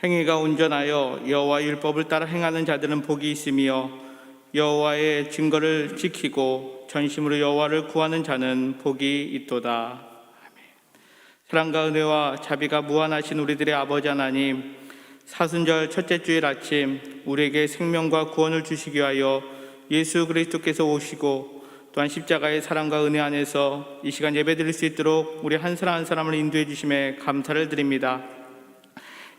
행위가 온전하여 여호와 율법을 따라 행하는 자들은 복이 있으며 여호와의 증거를 지키고 전심으로 여호와를 구하는 자는 복이 있도다. 아멘. 사랑과 은혜와 자비가 무한하신 우리들의 아버지 하나님, 사순절 첫째 주일 아침 우리에게 생명과 구원을 주시기 위하여 예수 그리스도께서 오시고 또한 십자가의 사랑과 은혜 안에서 이 시간 예배드릴 수 있도록 우리 한 사람 한 사람을 인도해 주심에 감사를 드립니다.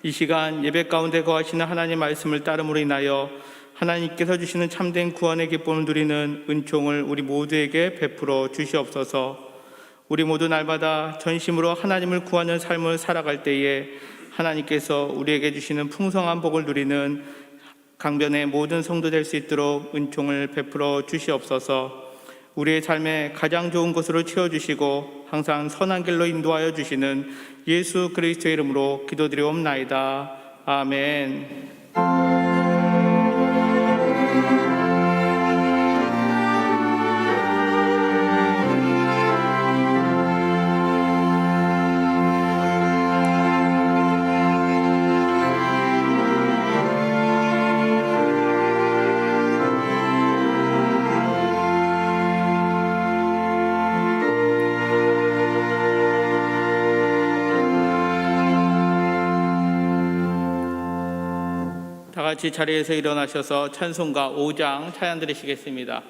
이 시간 예배 가운데 거하시는 하나님 말씀을 따름으로 인하여 하나님께서 주시는 참된 구원의 기쁨을 누리는 은총을 우리 모두에게 베풀어 주시옵소서. 우리 모두 날마다 전심으로 하나님을 구하는 삶을 살아갈 때에 하나님께서 우리에게 주시는 풍성한 복을 누리는 강변의 모든 성도 될 수 있도록 은총을 베풀어 주시옵소서. 우리의 삶에 가장 좋은 곳으로 채워주시고 항상 선한 길로 인도하여 주시는 예수 그리스도의 이름으로 기도드리옵나이다. 아멘. 다 같이 자리에서 일어나셔서 찬송가 5장 찬양 드리시겠습니다.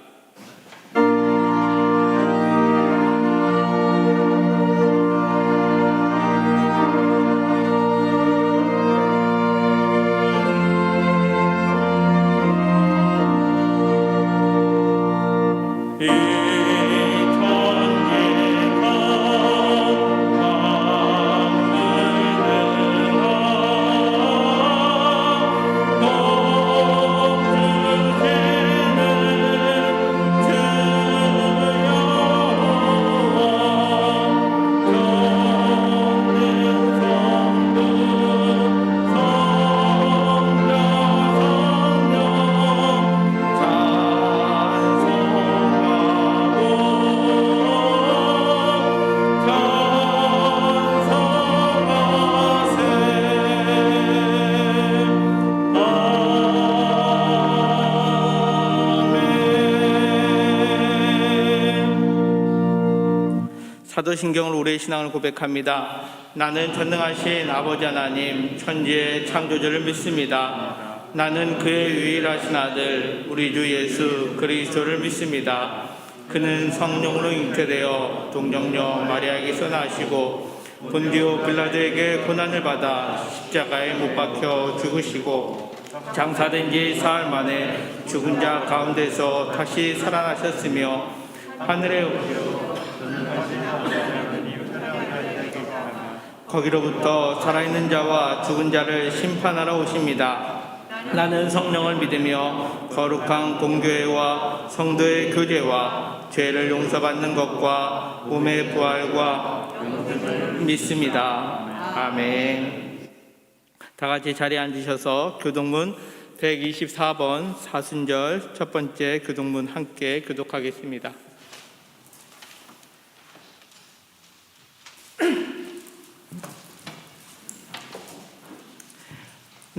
사도신경을 우리의 신앙을 고백합니다. 나는 전능하신 아버지 하나님 천지의 창조주를 믿습니다. 나는 그의 유일하신 아들 우리 주 예수 그리스도를 믿습니다. 그는 성령으로 잉태되어 동정녀 마리아에게서 나시고 본디오 빌라도에게 고난을 받아 십자가에 못 박혀 죽으시고 장사된 지 사흘 만에 죽은 자 가운데서 다시 살아나셨으며 하늘에 거기로부터 살아있는 자와 죽은 자를 심판하러 오십니다. 나는 성령을 믿으며 거룩한 공교회와 성도의 교제와 죄를 용서받는 것과 몸의 부활과 믿습니다. 아멘. 다 같이 자리에 앉으셔서 교독문 124번 사순절 첫 번째 교독문 함께 교독하겠습니다.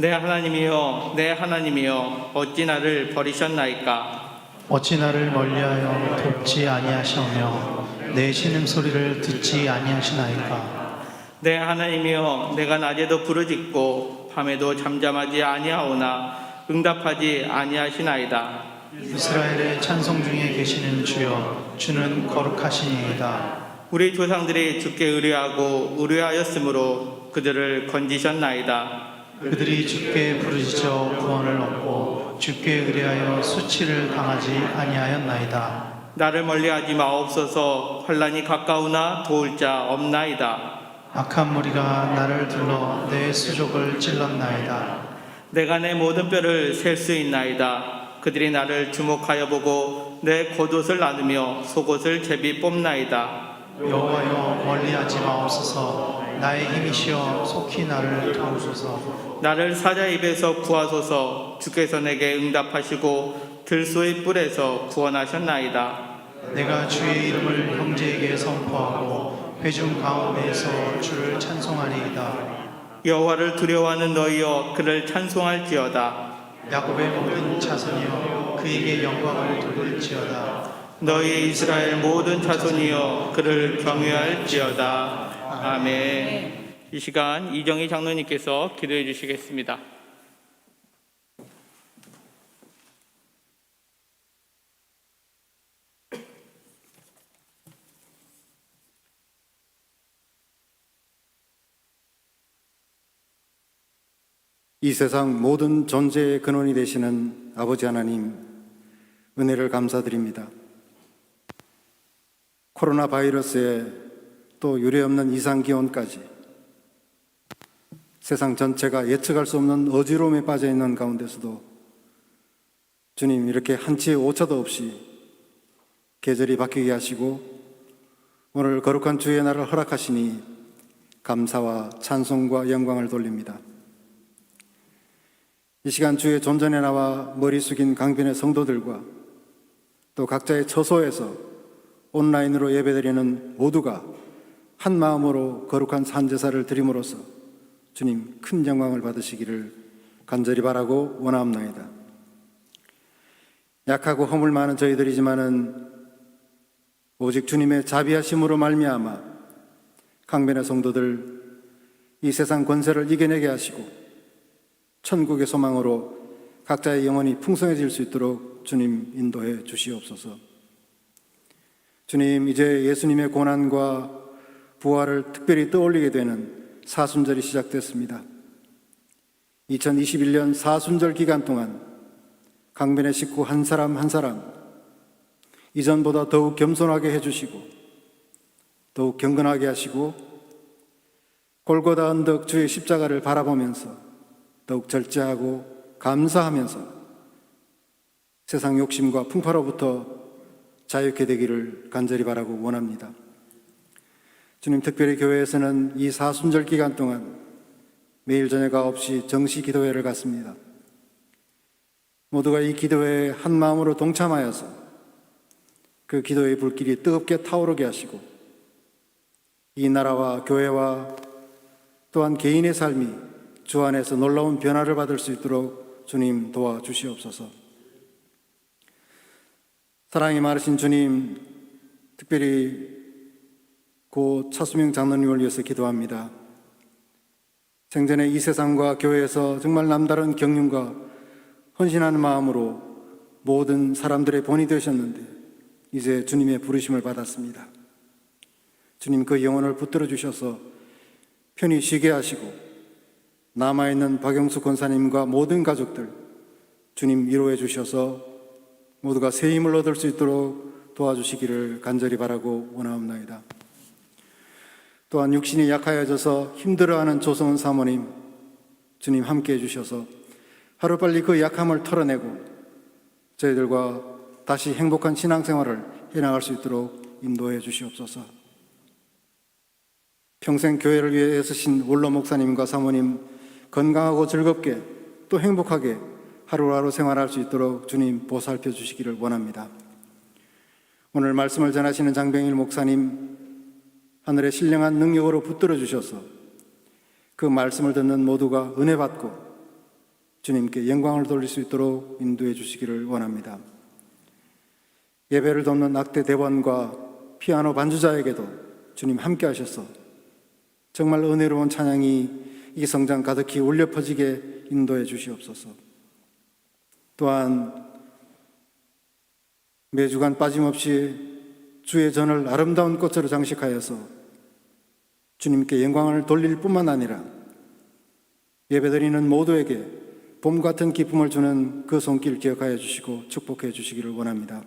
내 하나님이여, 내 하나님이여, 어찌 나를 버리셨나이까? 어찌 나를 멀리하여 돕지 아니하시며 내 신음소리를 듣지 아니하시나이까? 내 하나님이여, 내가 낮에도 부르짖고 밤에도 잠잠하지 아니하오나 응답하지 아니하시나이다. 이스라엘의 찬송 중에 계시는 주여, 주는 거룩하시니이다. 우리 조상들이 주께 의뢰하고 의뢰하였으므로 그들을 건지셨나이다. 그들이 주께 부르짖어 구원을 얻고 주께 의뢰하여 수치를 당하지 아니하였나이다. 나를 멀리하지 마옵소서. 환난이 가까우나 도울 자 없나이다. 악한 무리가 나를 둘러 내 수족을 찔렀나이다. 내가 내 모든 뼈를 셀 수 있나이다. 그들이 나를 주목하여 보고 내 겉옷을 나누며 속옷을 제비 뽑나이다. 여호와여, 멀리하지 마옵소서. 나의 힘이시여 속히 나를 도우소서. 나를 사자 입에서 구하소서. 주께서 내게 응답하시고 들소의 뿔에서 구원하셨나이다. 내가 주의 이름을 형제에게 선포하고 회중 가운데에서 주를 찬송하리이다. 여호와를 두려워하는 너희여 그를 찬송할지어다. 야곱의 모든 자손이여 그에게 영광을 돌릴지어다. 너희 이스라엘 모든 자손이여 그를 경외할지어다. 아멘. 이 시간 이정희 장로님께서 기도해 주시겠습니다. 이 세상 모든 존재의 근원이 되시는 아버지 하나님, 은혜를 감사드립니다. 코로나 바이러스에 또 유례없는 이상기온까지 세상 전체가 예측할 수 없는 어지러움에 빠져 있는 가운데서도 주님 이렇게 한치의 오차도 없이 계절이 바뀌게 하시고 오늘 거룩한 주의 날을 허락하시니 감사와 찬송과 영광을 돌립니다. 이 시간 주의 존전에 나와 머리 숙인 강변의 성도들과 또 각자의 처소에서 온라인으로 예배드리는 모두가 한 마음으로 거룩한 산제사를 드림으로써 주님 큰 영광을 받으시기를 간절히 바라고 원하옵나이다. 약하고 허물 많은 저희들이지만은 오직 주님의 자비하심으로 말미암아 강변의 성도들 이 세상 권세를 이겨내게 하시고 천국의 소망으로 각자의 영혼이 풍성해질 수 있도록 주님 인도해 주시옵소서. 주님, 이제 예수님의 고난과 부활을 특별히 떠올리게 되는 사순절이 시작됐습니다. 2021년 사순절 기간 동안 강변의 식구 한 사람 한 사람 이전보다 더욱 겸손하게 해주시고 더욱 경건하게 하시고 골고다 언덕 주의 십자가를 바라보면서 더욱 절제하고 감사하면서 세상 욕심과 풍파로부터 자유케 되기를 간절히 바라고 원합니다. 주님, 특별히 교회에서는 이 사순절 기간 동안 매일 저녁 9시 정시 기도회를 갖습니다. 모두가 이 기도회에 한 마음으로 동참하여서 그 기도의 불길이 뜨겁게 타오르게 하시고 이 나라와 교회와 또한 개인의 삶이 주 안에서 놀라운 변화를 받을 수 있도록 주님 도와주시옵소서. 사랑이 많으신 주님, 특별히 고 차수명 장로님을 위해서 기도합니다. 생전에 이 세상과 교회에서 정말 남다른 경륜과 헌신하는 마음으로 모든 사람들의 본이 되셨는데 이제 주님의 부르심을 받았습니다. 주님, 그 영혼을 붙들어 주셔서 편히 쉬게 하시고 남아있는 박영수 권사님과 모든 가족들 주님 위로해 주셔서 모두가 새 힘을 얻을 수 있도록 도와주시기를 간절히 바라고 원하옵나이다. 또한 육신이 약하여져서 힘들어하는 조성은 사모님 주님 함께해 주셔서 하루빨리 그 약함을 털어내고 저희들과 다시 행복한 신앙생활을 해나갈 수 있도록 인도해 주시옵소서. 평생 교회를 위해 애쓰신 원로 목사님과 사모님 건강하고 즐겁게 또 행복하게 하루하루 생활할 수 있도록 주님 보살펴 주시기를 원합니다. 오늘 말씀을 전하시는 장병일 목사님 하늘의 신령한 능력으로 붙들어 주셔서 그 말씀을 듣는 모두가 은혜 받고 주님께 영광을 돌릴 수 있도록 인도해 주시기를 원합니다. 예배를 돕는 악대 대원과 피아노 반주자에게도 주님 함께 하셔서 정말 은혜로운 찬양이 이 성장 가득히 울려 퍼지게 인도해 주시옵소서. 또한 매주간 빠짐없이 주의 전을 아름다운 꽃으로 장식하여서 주님께 영광을 돌릴 뿐만 아니라 예배드리는 모두에게 봄 같은 기쁨을 주는 그 손길 기억하여 주시고 축복해 주시기를 원합니다.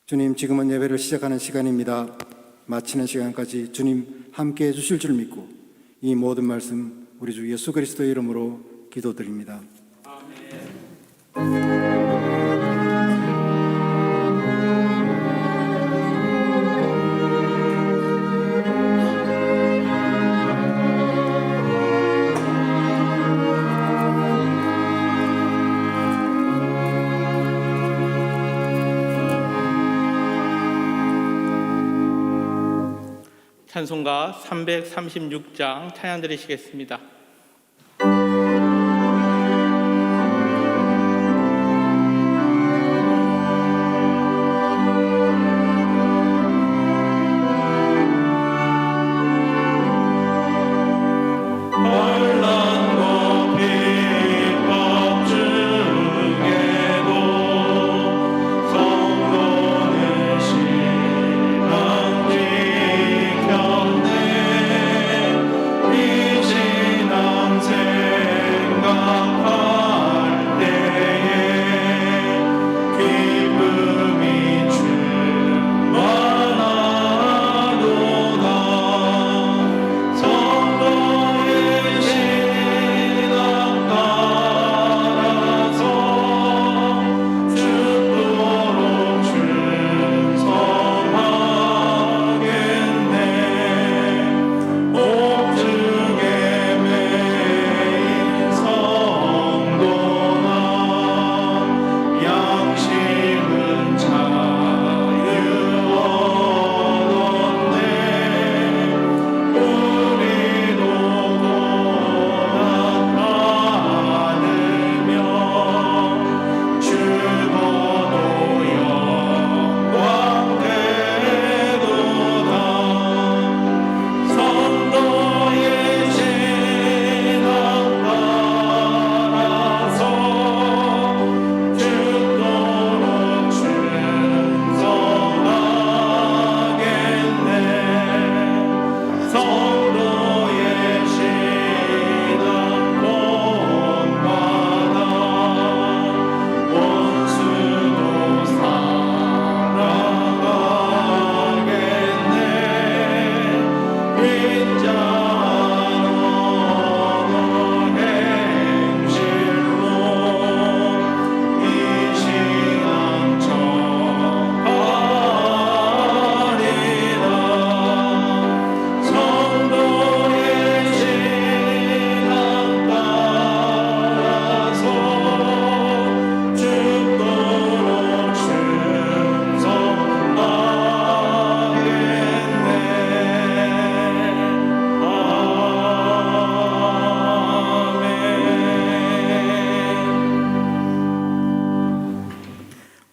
주님, 지금은 예배를 시작하는 시간입니다. 마치는 시간까지 주님 함께해 주실 줄 믿고 이 모든 말씀 우리 주 예수 그리스도의 이름으로 기도드립니다. 찬송가 336장 찬양 드리시겠습니다.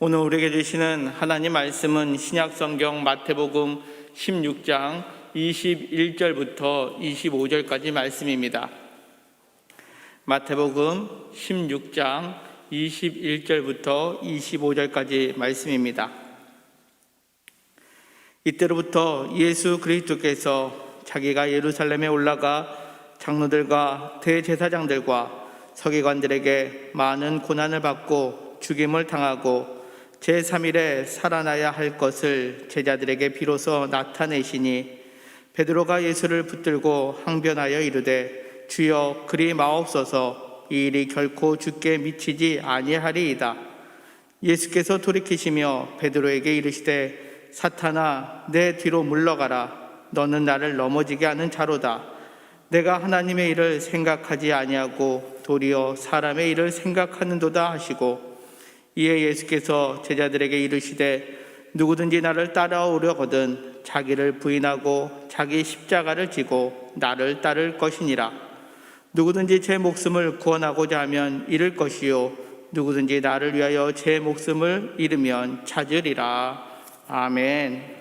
오늘 우리에게 주시는 하나님 말씀은 신약성경 마태복음 16장 21절부터 25절까지 말씀입니다. 마태복음 16장 21절부터 25절까지 말씀입니다. 이때로부터 예수 그리스도께서 자기가 예루살렘에 올라가 장로들과 대제사장들과 서기관들에게 많은 고난을 받고 죽임을 당하고 제3일에 살아나야 할 것을 제자들에게 비로소 나타내시니 베드로가 예수를 붙들고 항변하여 이르되 주여 그리 마옵소서 이 일이 결코 주께 미치지 아니하리이다. 예수께서 돌이키시며 베드로에게 이르시되 사탄아 내 뒤로 물러가라. 너는 나를 넘어지게 하는 자로다. 내가 하나님의 일을 생각하지 아니하고 도리어 사람의 일을 생각하는도다 하시고 이에 예수께서 제자들에게 이르시되 누구든지 나를 따라오려거든 자기를 부인하고 자기 십자가를 지고 나를 따를 것이니라. 누구든지 제 목숨을 구원하고자 하면 잃을 것이요 누구든지 나를 위하여 제 목숨을 잃으면 찾으리라. 아멘.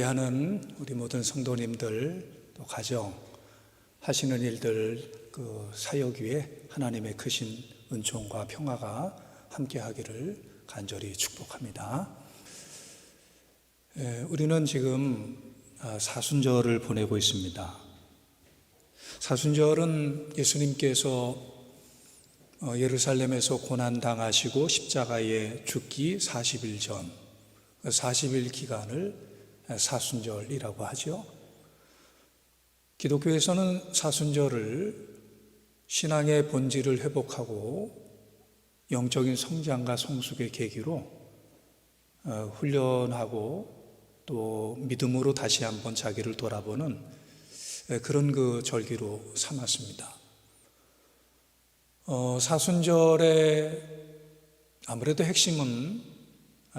예배하는 우리 모든 성도님들, 또 가정 하시는 일들, 그 사역 위에 하나님의 크신 은총과 평화가 함께하기를 간절히 축복합니다. 우리는 지금 사순절을 보내고 있습니다. 사순절은 예수님께서 예루살렘에서 고난당하시고 십자가에 죽기 40일 전 40일 기간을 사순절이라고 하죠. 기독교에서는 사순절을 신앙의 본질을 회복하고 영적인 성장과 성숙의 계기로 훈련하고 또 믿음으로 다시 한번 자기를 돌아보는 그런 그 절기로 삼았습니다. 사순절의 아무래도 핵심은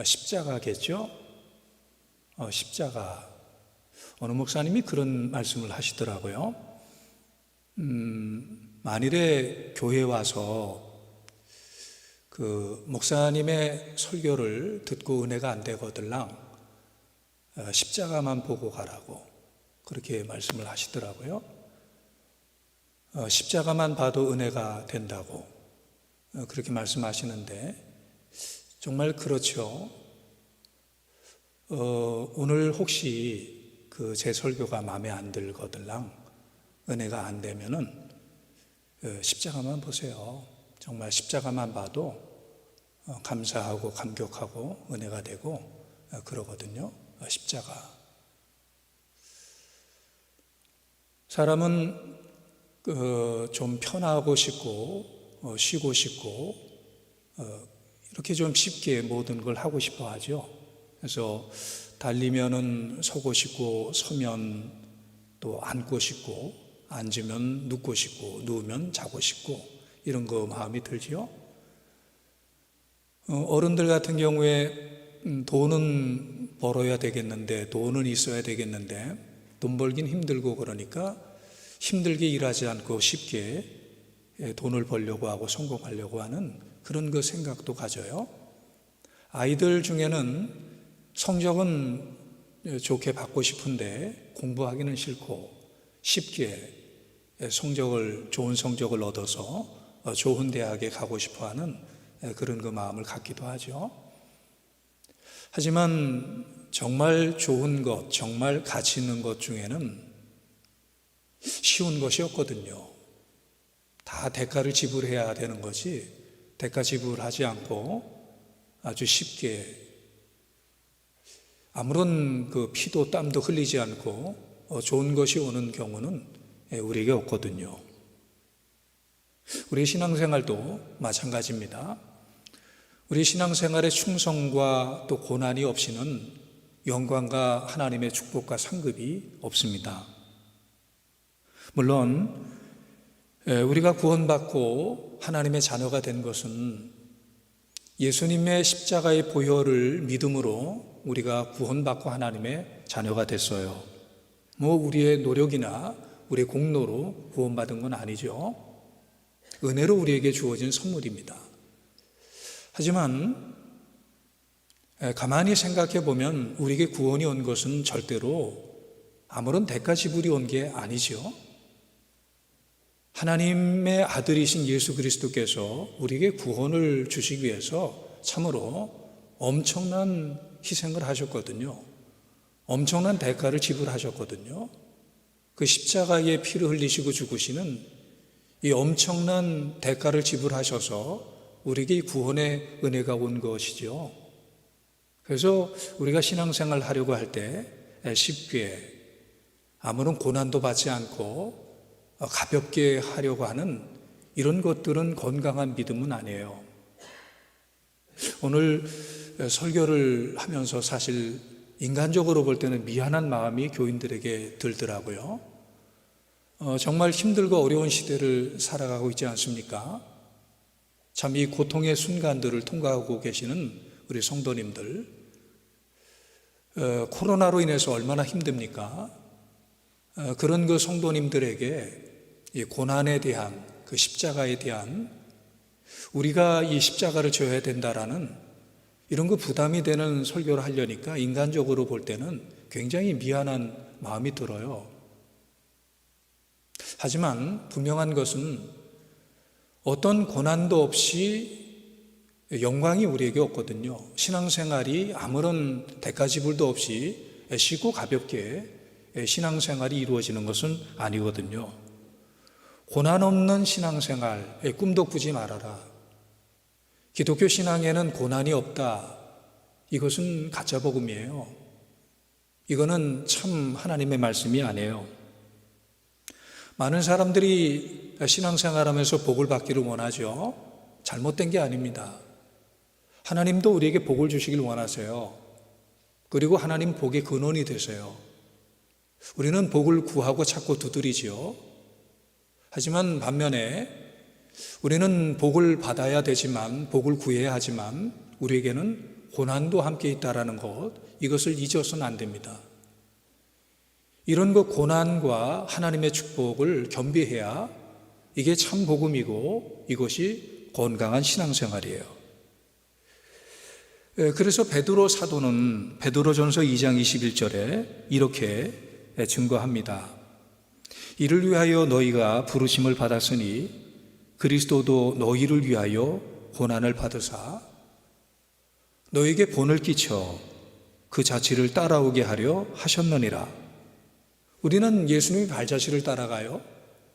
십자가겠죠. 십자가. 어느 목사님이 그런 말씀을 하시더라고요. 만일에 교회에 와서 그 목사님의 설교를 듣고 은혜가 안 되거들랑 십자가만 보고 가라고 그렇게 말씀을 하시더라고요. 십자가만 봐도 은혜가 된다고 그렇게 말씀하시는데 정말 그렇죠. 오늘 혹시 그 제 설교가 마음에 안 들거들랑 은혜가 안 되면은 십자가만 보세요. 정말 십자가만 봐도 감사하고 감격하고 은혜가 되고 그러거든요. 십자가. 사람은 좀 편하고 싶고 쉬고 싶고 이렇게 좀 쉽게 모든 걸 하고 싶어 하죠. 그래서 달리면은 서고 싶고 서면 또 앉고 싶고 앉으면 눕고 싶고 누우면 자고 싶고 이런 거 마음이 들지요. 어른들 같은 경우에 돈은 벌어야 되겠는데 돈은 있어야 되겠는데 돈 벌긴 힘들고 그러니까 힘들게 일하지 않고 쉽게 돈을 벌려고 하고 성공하려고 하는 그런 그 생각도 가져요. 아이들 중에는 성적은 좋게 받고 싶은데 공부하기는 싫고 쉽게 좋은 성적을 얻어서 좋은 대학에 가고 싶어하는 그런 그 마음을 갖기도 하죠. 하지만 정말 좋은 것, 정말 가치 있는 것 중에는 쉬운 것이 없거든요. 다 대가를 지불해야 되는 것이 대가 지불하지 않고 아주 쉽게 아무런 그 피도 땀도 흘리지 않고 좋은 것이 오는 경우는 우리에게 없거든요. 우리 신앙생활도 마찬가지입니다. 우리 신앙생활의 충성과 또 고난이 없이는 영광과 하나님의 축복과 상급이 없습니다. 물론 우리가 구원받고 하나님의 자녀가 된 것은 예수님의 십자가의 보혈을 믿음으로 우리가 구원받고 하나님의 자녀가 됐어요. 우리의 노력이나 우리의 공로로 구원받은 건 아니죠. 은혜로 우리에게 주어진 선물입니다. 하지만 가만히 생각해 보면 우리에게 구원이 온 것은 절대로 아무런 대가 지불이 온 게 아니죠. 하나님의 아들이신 예수 그리스도께서 우리에게 구원을 주시기 위해서 참으로 엄청난 희생을 하셨거든요. 엄청난 대가를 지불하셨거든요. 그 십자가에 피를 흘리시고 죽으시는 이 엄청난 대가를 지불하셔서 우리에게 구원의 은혜가 온 것이죠. 그래서 우리가 신앙생활 하려고 할 때 쉽게 아무런 고난도 받지 않고 가볍게 하려고 하는 이런 것들은 건강한 믿음은 아니에요. 오늘 설교를 하면서 사실 인간적으로 볼 때는 미안한 마음이 교인들에게 들더라고요. 정말 힘들고 어려운 시대를 살아가고 있지 않습니까? 참 이 고통의 순간들을 통과하고 계시는 우리 성도님들, 코로나로 인해서 얼마나 힘듭니까? 그런 그 성도님들에게 이 고난에 대한 그 십자가에 대한 우리가 이 십자가를 져야 된다라는 이런 거 부담이 되는 설교를 하려니까 인간적으로 볼 때는 굉장히 미안한 마음이 들어요. 하지만 분명한 것은 어떤 고난도 없이 영광이 우리에게 없거든요. 신앙생활이 아무런 대가지불도 없이 쉽고 가볍게 신앙생활이 이루어지는 것은 아니거든요. 고난 없는 신앙생활, 꿈도 꾸지 말아라. 기독교 신앙에는 고난이 없다. 이것은 가짜 복음이에요. 이거는 참 하나님의 말씀이 아니에요. 많은 사람들이 신앙생활하면서 복을 받기를 원하죠. 잘못된 게 아닙니다. 하나님도 우리에게 복을 주시길 원하세요. 그리고 하나님 복의 근원이 되세요. 우리는 복을 구하고 찾고 두드리지요. 하지만 반면에 우리는 복을 받아야 되지만, 복을 구해야 하지만 우리에게는 고난도 함께 있다라는 것, 이것을 잊어서는 안 됩니다. 이런 것, 고난과 하나님의 축복을 겸비해야 이게 참 복음이고 이것이 건강한 신앙생활이에요. 그래서 베드로 사도는 베드로전서 2장 21절에 이렇게 증거합니다. 이를 위하여 너희가 부르심을 받았으니 그리스도도 너희를 위하여 고난을 받으사 너희에게 본을 끼쳐 그 자취를 따라오게 하려 하셨느니라. 우리는 예수님의 발자취를 따라가요.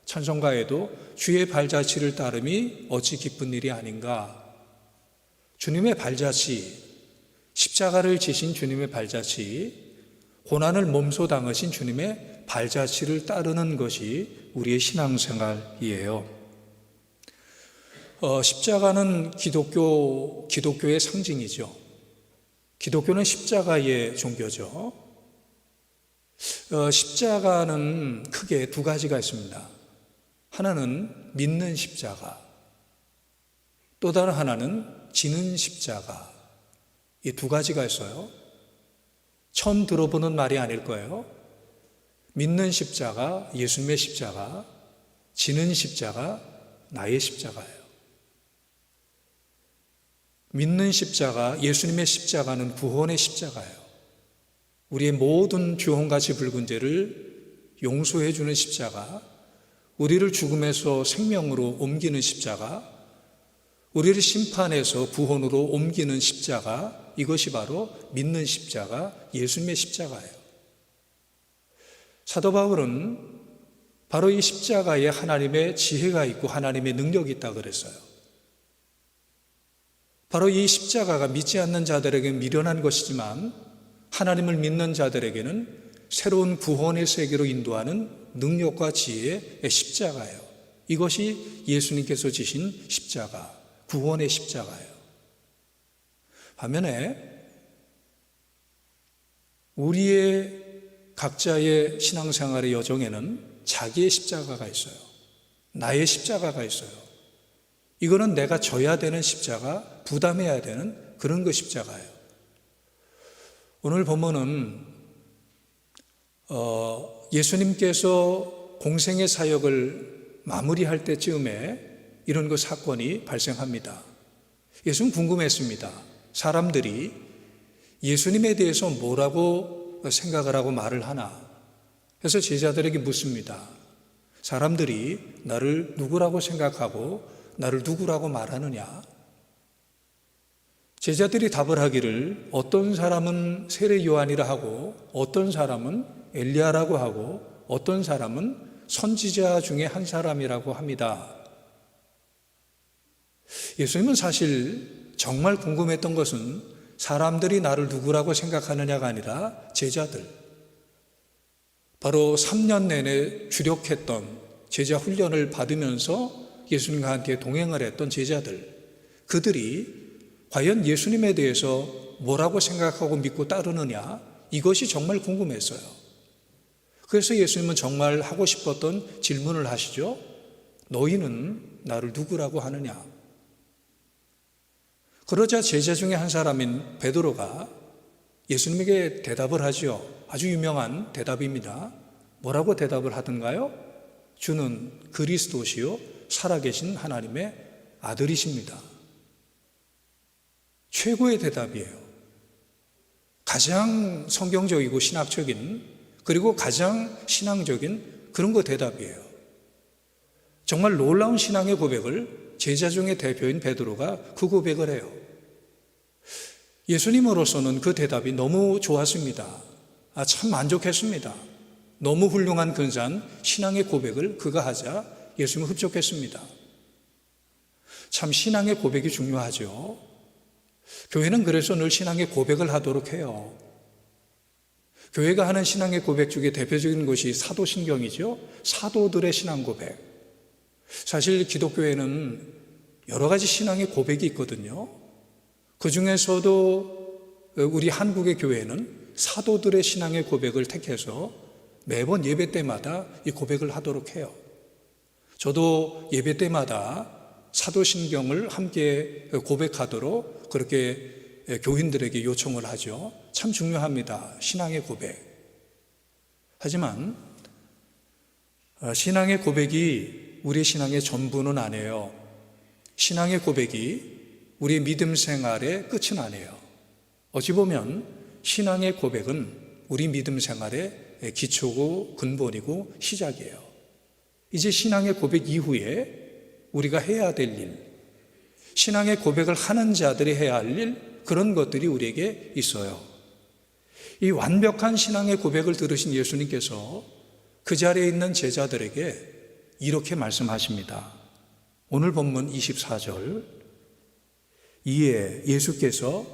찬송가에도 주의 발자취를 따름이 어찌 기쁜 일이 아닌가. 주님의 발자취, 십자가를 지신 주님의 발자취, 고난을 몸소 당하신 주님의 발자취를 따르는 것이 우리의 신앙생활이에요. 십자가는 기독교의 상징이죠. 기독교는 십자가의 종교죠. 십자가는 크게 두 가지가 있습니다. 하나는 믿는 십자가, 또 다른 하나는 지는 십자가. 이 두 가지가 있어요. 처음 들어보는 말이 아닐 거예요. 믿는 십자가, 예수님의 십자가, 지는 십자가, 나의 십자가예요. 믿는 십자가, 예수님의 십자가는 구원의 십자가예요. 우리의 모든 죄홍같이 붉은 죄를 용서해 주는 십자가, 우리를 죽음에서 생명으로 옮기는 십자가, 우리를 심판에서 구원으로 옮기는 십자가, 이것이 바로 믿는 십자가, 예수님의 십자가예요. 사도 바울은 바로 이 십자가에 하나님의 지혜가 있고 하나님의 능력이 있다고 그랬어요. 바로 이 십자가가 믿지 않는 자들에게 미련한 것이지만 하나님을 믿는 자들에게는 새로운 구원의 세계로 인도하는 능력과 지혜의 십자가예요. 이것이 예수님께서 지신 십자가, 구원의 십자가예요. 반면에 우리의 각자의 신앙생활의 여정에는 자기의 십자가가 있어요. 나의 십자가가 있어요. 이거는 내가 져야 되는 십자가, 부담해야 되는 그런 그 십자가예요. 오늘 본문은 예수님께서 공생의 사역을 마무리할 때쯤에 이런 그 사건이 발생합니다. 예수는 궁금했습니다. 사람들이 예수님에 대해서 뭐라고 생각을 하고 말을 하나? 그래서 제자들에게 묻습니다. 사람들이 나를 누구라고 생각하고 나를 누구라고 말하느냐? 제자들이 답을 하기를 어떤 사람은 세례 요한이라 하고 어떤 사람은 엘리야라고 하고 어떤 사람은 선지자 중에 한 사람이라고 합니다. 예수님은 사실 정말 궁금했던 것은 사람들이 나를 누구라고 생각하느냐가 아니라 제자들, 바로 3년 내내 주력했던 제자 훈련을 받으면서 예수님과 함께 동행을 했던 제자들, 그들이 과연 예수님에 대해서 뭐라고 생각하고 믿고 따르느냐, 이것이 정말 궁금했어요. 그래서 예수님은 정말 하고 싶었던 질문을 하시죠. 너희는 나를 누구라고 하느냐? 그러자 제자 중에 한 사람인 베드로가 예수님에게 대답을 하죠. 아주 유명한 대답입니다. 뭐라고 대답을 하던가요? 주는 그리스도시요 살아계신 하나님의 아들이십니다. 최고의 대답이에요. 가장 성경적이고 신학적인, 그리고 가장 신앙적인 그런 거 대답이에요. 정말 놀라운 신앙의 고백을 제자 중의 대표인 베드로가 그 고백을 해요. 예수님으로서는 그 대답이 너무 좋았습니다. 참 만족했습니다. 너무 훌륭한 근사한 신앙의 고백을 그가 하자 예수님은 흡족했습니다. 참 신앙의 고백이 중요하죠. 교회는 그래서 늘 신앙의 고백을 하도록 해요. 교회가 하는 신앙의 고백 중에 대표적인 것이 사도신경이죠. 사도들의 신앙 고백. 사실 기독교에는 여러 가지 신앙의 고백이 있거든요. 그 중에서도 우리 한국의 교회는 사도들의 신앙의 고백을 택해서 매번 예배 때마다 이 고백을 하도록 해요. 저도 예배 때마다 사도신경을 함께 고백하도록 그렇게 교인들에게 요청을 하죠. 참 중요합니다. 신앙의 고백. 하지만 신앙의 고백이 우리의 신앙의 전부는 아니에요. 신앙의 고백이 우리의 믿음 생활의 끝은 아니에요. 어찌 보면 신앙의 고백은 우리 믿음 생활의 기초고 근본이고 시작이에요. 이제 신앙의 고백 이후에 우리가 해야 될 일, 신앙의 고백을 하는 자들이 해야 할 일, 그런 것들이 우리에게 있어요. 이 완벽한 신앙의 고백을 들으신 예수님께서 그 자리에 있는 제자들에게 이렇게 말씀하십니다. 오늘 본문 24절. 이에 예수께서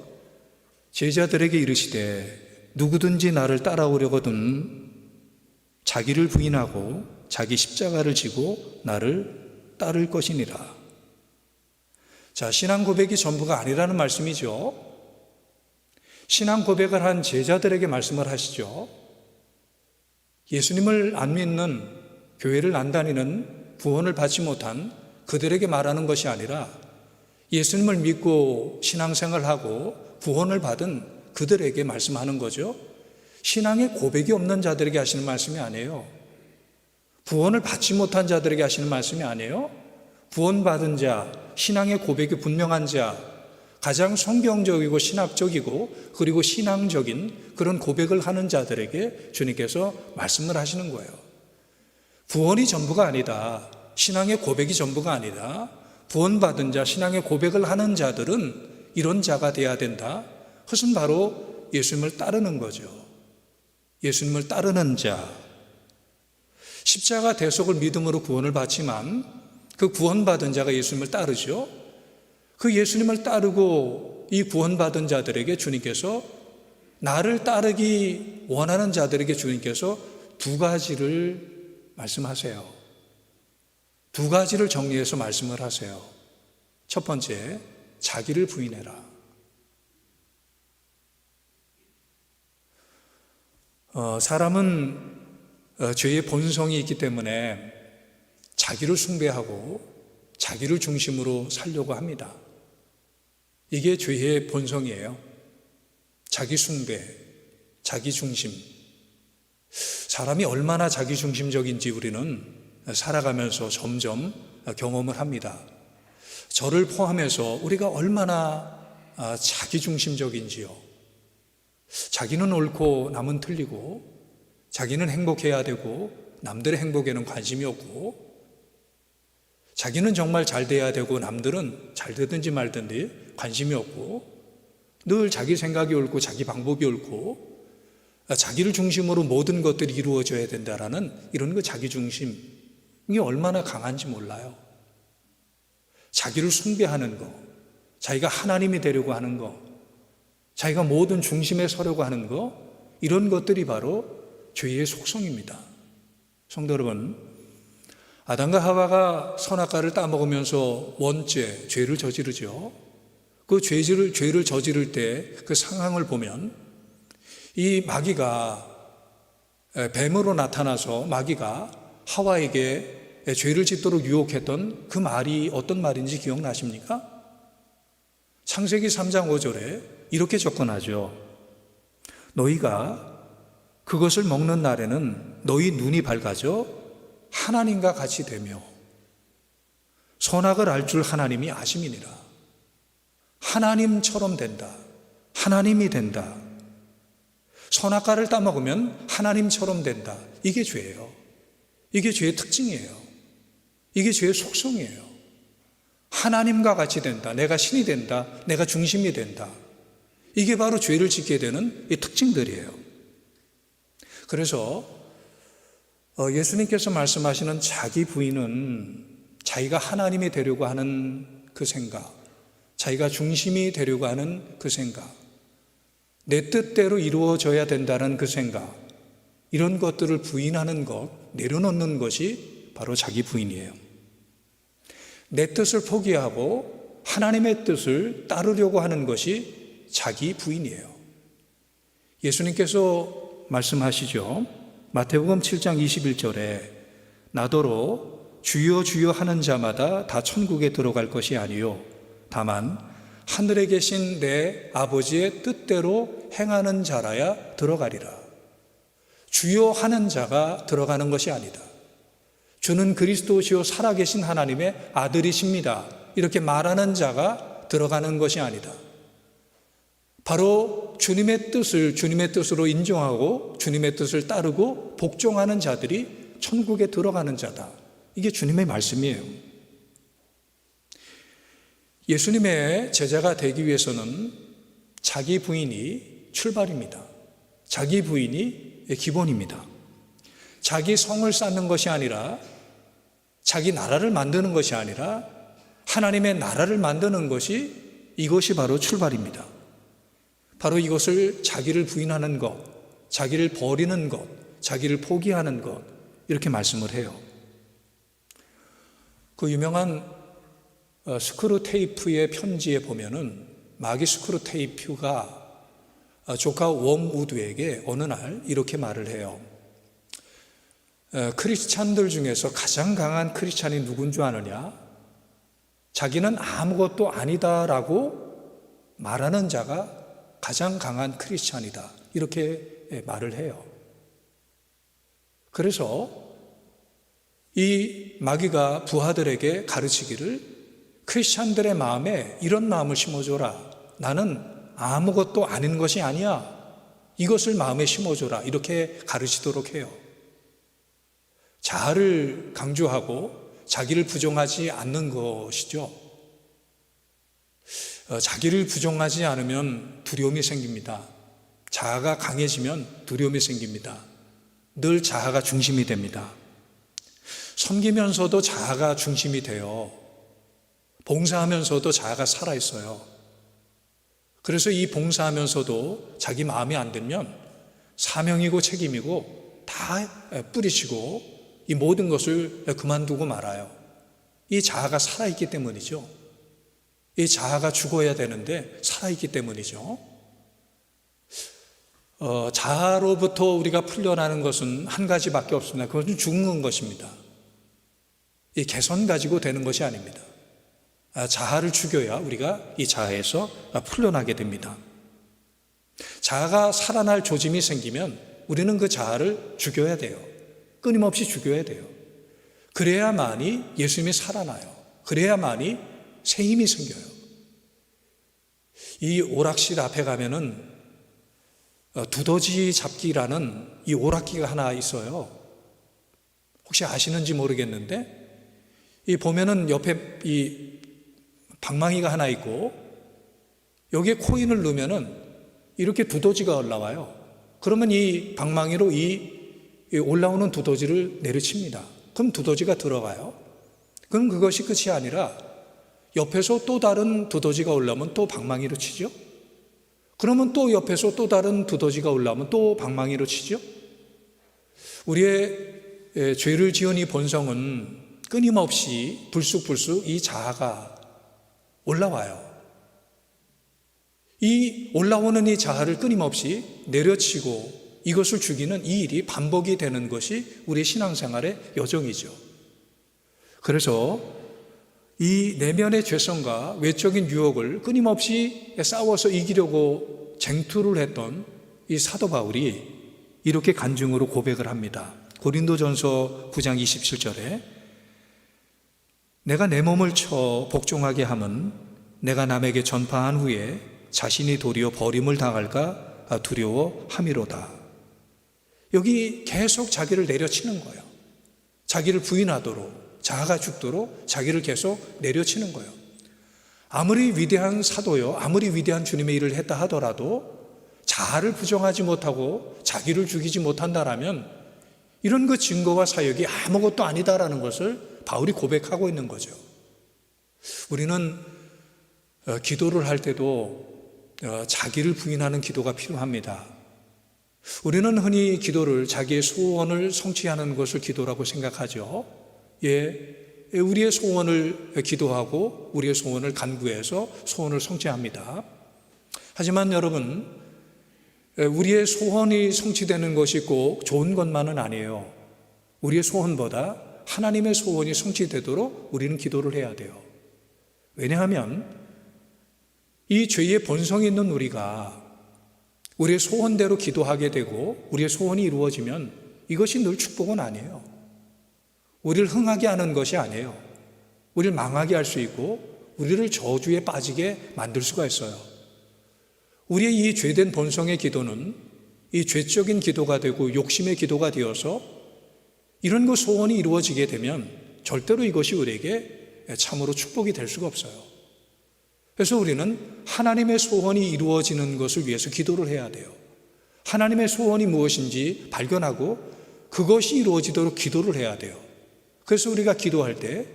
제자들에게 이르시되 누구든지 나를 따라오려거든 자기를 부인하고 자기 십자가를 지고 나를 따를 것이니라. 자, 신앙 고백이 전부가 아니라는 말씀이죠. 신앙 고백을 한 제자들에게 말씀을 하시죠. 예수님을 안 믿는, 교회를 안 다니는, 구원을 받지 못한 그들에게 말하는 것이 아니라 예수님을 믿고 신앙생활하고 구원을 받은 그들에게 말씀하는 거죠. 신앙의 고백이 없는 자들에게 하시는 말씀이 아니에요. 구원을 받지 못한 자들에게 하시는 말씀이 아니에요. 구원받은 자, 신앙의 고백이 분명한 자, 가장 성경적이고 신학적이고 그리고 신앙적인 그런 고백을 하는 자들에게 주님께서 말씀을 하시는 거예요. 구원이 전부가 아니다. 신앙의 고백이 전부가 아니다. 구원받은 자, 신앙의 고백을 하는 자들은 이런 자가 돼야 된다. 그것은 바로 예수님을 따르는 거죠. 예수님을 따르는 자. 십자가 대속을 믿음으로 구원을 받지만 그 구원받은 자가 예수님을 따르죠. 그 예수님을 따르고 이 구원받은 자들에게 주님께서, 나를 따르기 원하는 자들에게 주님께서 두 가지를 말씀하세요. 두 가지를 정리해서 말씀을 하세요. 첫 번째, 자기를 부인해라. 사람은 죄의 본성이 있기 때문에 자기를 숭배하고 자기를 중심으로 살려고 합니다. 이게 죄의 본성이에요. 자기 숭배, 자기 중심. 사람이 얼마나 자기 중심적인지 우리는 살아가면서 점점 경험을 합니다. 저를 포함해서 우리가 얼마나 자기 중심적인지요. 자기는 옳고 남은 틀리고, 자기는 행복해야 되고 남들의 행복에는 관심이 없고, 자기는 정말 잘 돼야 되고 남들은 잘 되든지 말든지 관심이 없고, 늘 자기 생각이 옳고 자기 방법이 옳고 자기를 중심으로 모든 것들이 이루어져야 된다라는 이런 거 자기 중심, 이게 얼마나 강한지 몰라요. 자기를 숭배하는 거, 자기가 하나님이 되려고 하는 거, 자기가 모든 중심에 서려고 하는 거, 이런 것들이 바로 죄의 속성입니다. 성도 여러분, 아담과 하와가 선악과를 따먹으면서 원죄, 죄를 저지르죠. 그 죄를 저지를 때 그 상황을 보면 이 마귀가, 뱀으로 나타나서 마귀가 하와에게 죄를 짓도록 유혹했던 그 말이 어떤 말인지 기억나십니까? 창세기 3장 5절에 이렇게 접근하죠. 너희가 그것을 먹는 날에는 너희 눈이 밝아져 하나님과 같이 되며 선악을 알 줄 하나님이 아심이니라. 하나님처럼 된다. 하나님이 된다. 선악과를 따먹으면 하나님처럼 된다. 이게 죄예요. 이게 죄의 특징이에요. 이게 죄의 속성이에요. 하나님과 같이 된다. 내가 신이 된다. 내가 중심이 된다. 이게 바로 죄를 짓게 되는 이 특징들이에요. 그래서 예수님께서 말씀하시는 자기 부인은 자기가 하나님이 되려고 하는 그 생각, 자기가 중심이 되려고 하는 그 생각, 내 뜻대로 이루어져야 된다는 그 생각, 이런 것들을 부인하는 것, 내려놓는 것이 바로 자기 부인이에요. 내 뜻을 포기하고 하나님의 뜻을 따르려고 하는 것이 자기 부인이에요. 예수님께서 말씀하시죠. 마태복음 7장 21절에 나더러 주여 주여 하는 자마다 다 천국에 들어갈 것이 아니요 다만 하늘에 계신 내 아버지의 뜻대로 행하는 자라야 들어가리라. 주여 하는 자가 들어가는 것이 아니다. 주는 그리스도시요 살아계신 하나님의 아들이십니다. 이렇게 말하는 자가 들어가는 것이 아니다. 바로 주님의 뜻으로 인정하고 주님의 뜻을 따르고 복종하는 자들이 천국에 들어가는 자다. 이게 주님의 말씀이에요. 예수님의 제자가 되기 위해서는 자기 부인이 출발입니다. 자기 부인이 기본입니다. 자기 성을 쌓는 것이 아니라 자기 나라를 만드는 것이 아니라 하나님의 나라를 만드는 것이 이것이 바로 출발입니다. 바로 이것을 자기를 부인하는 것, 자기를 버리는 것, 자기를 포기하는 것 이렇게 말씀을 해요. 그 유명한 스크루테이프의 편지에 보면은 마기 스크루테이프가 조카 웜우드에게 어느 날 이렇게 말을 해요. 크리스찬들 중에서 가장 강한 크리스찬이 누군 줄 아느냐? 자기는 아무것도 아니다라고 말하는 자가 가장 강한 크리스찬이다. 이렇게 말을 해요. 그래서 이 마귀가 부하들에게 가르치기를 크리스찬들의 마음에 이런 마음을 심어줘라. 나는 아무것도 아닌 것이 아니야. 이것을 마음에 심어줘라. 이렇게 가르치도록 해요. 자아를 강조하고 자기를 부정하지 않는 것이죠. 자기를 부정하지 않으면 두려움이 생깁니다. 자아가 강해지면 두려움이 생깁니다. 늘 자아가 중심이 됩니다. 섬기면서도 자아가 중심이 돼요. 봉사하면서도 자아가 살아있어요. 그래서 이 봉사하면서도 자기 마음에 안 들면 사명이고 책임이고 다 뿌리치고 이 모든 것을 그만두고 말아요. 이 자아가 살아있기 때문이죠. 이 자아가 죽어야 되는데 살아있기 때문이죠. 자아로부터 우리가 풀려나는 것은 한 가지밖에 없습니다. 그것은 죽는 것입니다. 이 개선 가지고 되는 것이 아닙니다. 자아를 죽여야 우리가 이 자아에서 풀려나게 됩니다. 자아가 살아날 조짐이 생기면 우리는 그 자아를 죽여야 돼요. 끊임없이 죽여야 돼요. 그래야만이 예수님이 살아나요. 그래야만이 새 힘이 생겨요. 이 오락실 앞에 가면은 두더지 잡기라는 이 오락기가 하나 있어요. 혹시 아시는지 모르겠는데 이 보면은 옆에 이 방망이가 하나 있고 여기에 코인을 넣으면은 이렇게 두더지가 올라와요. 그러면 이 방망이로 이 올라오는 두더지를 내려칩니다. 그럼 두더지가 들어가요. 그럼 그것이 끝이 아니라 옆에서 또 다른 두더지가 올라오면 또 방망이로 치죠. 그러면 또 옆에서 또 다른 두더지가 올라오면 또 방망이로 치죠. 우리의 죄를 지은 이 본성은 끊임없이 불쑥불쑥 이 자아가 올라와요. 이 올라오는 이 자아를 끊임없이 내려치고 이것을 죽이는 이 일이 반복이 되는 것이 우리 신앙생활의 여정이죠. 그래서 이 내면의 죄성과 외적인 유혹을 끊임없이 싸워서 이기려고 쟁투를 했던 이 사도 바울이 이렇게 간증으로 고백을 합니다. 고린도전서 9장 27절에 내가 내 몸을 쳐 복종하게 함은 내가 남에게 전파한 후에 자신이 도리어 버림을 당할까 두려워함이로다. 여기 계속 자기를 내려치는 거예요. 자기를 부인하도록, 자아가 죽도록 자기를 계속 내려치는 거예요. 아무리 위대한 사도요, 아무리 위대한 주님의 일을 했다 하더라도 자아를 부정하지 못하고 자기를 죽이지 못한다라면 이런 그 증거와 사역이 아무것도 아니다라는 것을 바울이 고백하고 있는 거죠. 우리는 기도를 할 때도 자기를 부인하는 기도가 필요합니다. 우리는 흔히 기도를 자기의 소원을 성취하는 것을 기도라고 생각하죠. 우리의 소원을 기도하고 우리의 소원을 간구해서 소원을 성취합니다. 하지만 여러분, 우리의 소원이 성취되는 것이 꼭 좋은 것만은 아니에요. 우리의 소원보다 하나님의 소원이 성취되도록 우리는 기도를 해야 돼요. 왜냐하면 이 죄의 본성이 있는 우리가 우리의 소원대로 기도하게 되고 우리의 소원이 이루어지면 이것이 늘 축복은 아니에요. 우리를 흥하게 하는 것이 아니에요. 우리를 망하게 할 수 있고 우리를 저주에 빠지게 만들 수가 있어요. 우리의 이 죄된 본성의 기도는 이 죄적인 기도가 되고 욕심의 기도가 되어서 이런 그 소원이 이루어지게 되면 절대로 이것이 우리에게 참으로 축복이 될 수가 없어요. 그래서 우리는 하나님의 소원이 이루어지는 것을 위해서 기도를 해야 돼요. 하나님의 소원이 무엇인지 발견하고 그것이 이루어지도록 기도를 해야 돼요. 그래서 우리가 기도할 때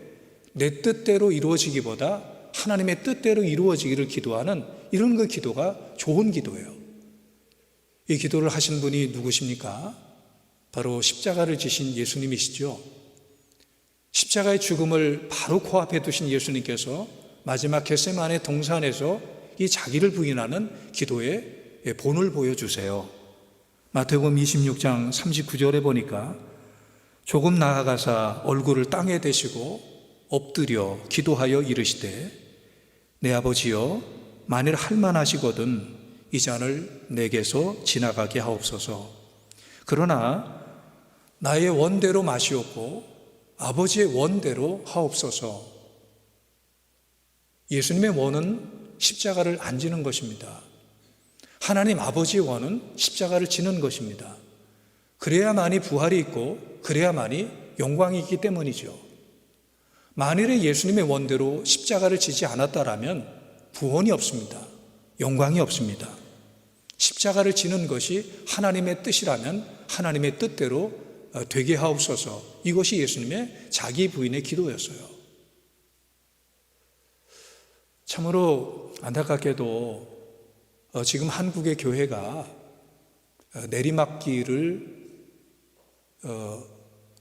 내 뜻대로 이루어지기보다 하나님의 뜻대로 이루어지기를 기도하는 이런 그 기도가 좋은 기도예요. 이 기도를 하신 분이 누구십니까? 바로 십자가를 지신 예수님이시죠. 십자가의 죽음을 바로 코앞에 두신 예수님께서 마지막 겟세마네 동산에서 이 자기를 부인하는 기도의 본을 보여주세요. 마태복음 26장 39절에 보니까 조금 나아가사 얼굴을 땅에 대시고 엎드려 기도하여 이르시되 내 아버지여 만일 할만하시거든 이 잔을 내게서 지나가게 하옵소서. 그러나 나의 원대로 마시옵고 아버지의 원대로 하옵소서. 예수님의 원은 십자가를 안 지는 것입니다. 하나님 아버지의 원은 십자가를 지는 것입니다. 그래야만이 부활이 있고 그래야만이 영광이 있기 때문이죠. 만일에 예수님의 원대로 십자가를 지지 않았다라면 구원이 없습니다. 영광이 없습니다. 십자가를 지는 것이 하나님의 뜻이라면 하나님의 뜻대로 되게 하옵소서. 이것이 예수님의 자기 부인의 기도였어요. 참으로 안타깝게도 지금 한국의 교회가 내리막길을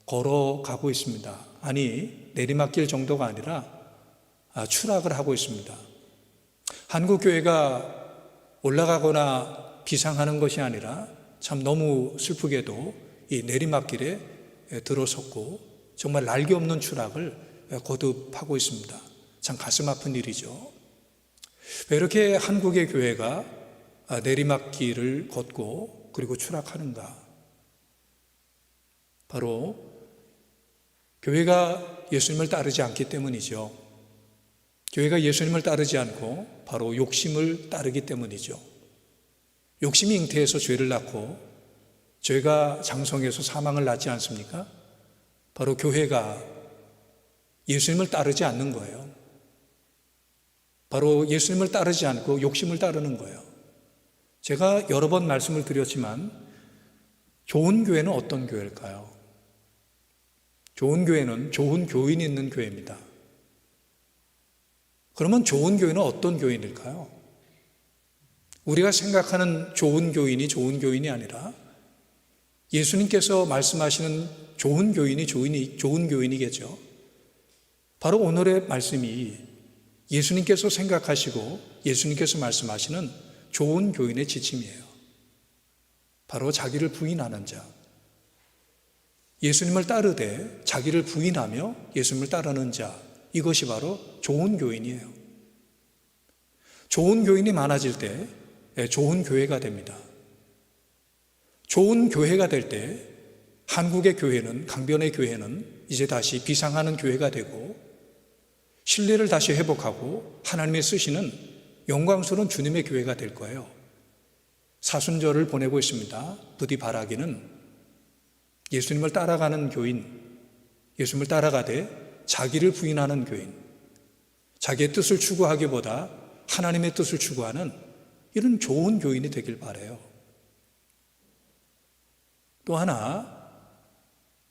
걸어가고 있습니다. 아니, 내리막길 정도가 아니라 추락을 하고 있습니다. 한국 교회가 올라가거나 비상하는 것이 아니라 참 너무 슬프게도 이 내리막길에 들어섰고 정말 날개 없는 추락을 거듭하고 있습니다. 참 가슴 아픈 일이죠. 왜 이렇게 한국의 교회가 내리막길을 걷고 그리고 추락하는가? 바로 교회가 예수님을 따르지 않기 때문이죠. 교회가 예수님을 따르지 않고 바로 욕심을 따르기 때문이죠. 욕심이 잉태해서 죄를 낳고 죄가 장성해서 사망을 낳지 않습니까? 바로 교회가 예수님을 따르지 않는 거예요. 바로 예수님을 따르지 않고 욕심을 따르는 거예요. 제가 여러 번 말씀을 드렸지만 좋은 교회는 어떤 교회일까요? 좋은 교회는 좋은 교인이 있는 교회입니다. 그러면 좋은 교회는 어떤 교인일까요? 우리가 생각하는 좋은 교인이 아니라 예수님께서 말씀하시는 좋은 교인이 좋은 교인이겠죠. 바로 오늘의 말씀이 예수님께서 생각하시고 예수님께서 말씀하시는 좋은 교인의 지침이에요. 바로 자기를 부인하는 자. 예수님을 따르되 자기를 부인하며 예수님을 따르는 자. 이것이 바로 좋은 교인이에요. 좋은 교인이 많아질 때 좋은 교회가 됩니다. 좋은 교회가 될 때 한국의 교회는, 강변의 교회는 이제 다시 비상하는 교회가 되고 신뢰를 다시 회복하고 하나님의 쓰시는 영광스러운 주님의 교회가 될 거예요. 사순절을 보내고 있습니다. 부디 바라기는 예수님을 따라가는 교인, 예수님을 따라가되 자기를 부인하는 교인, 자기의 뜻을 추구하기보다 하나님의 뜻을 추구하는 이런 좋은 교인이 되길 바라요. 또 하나,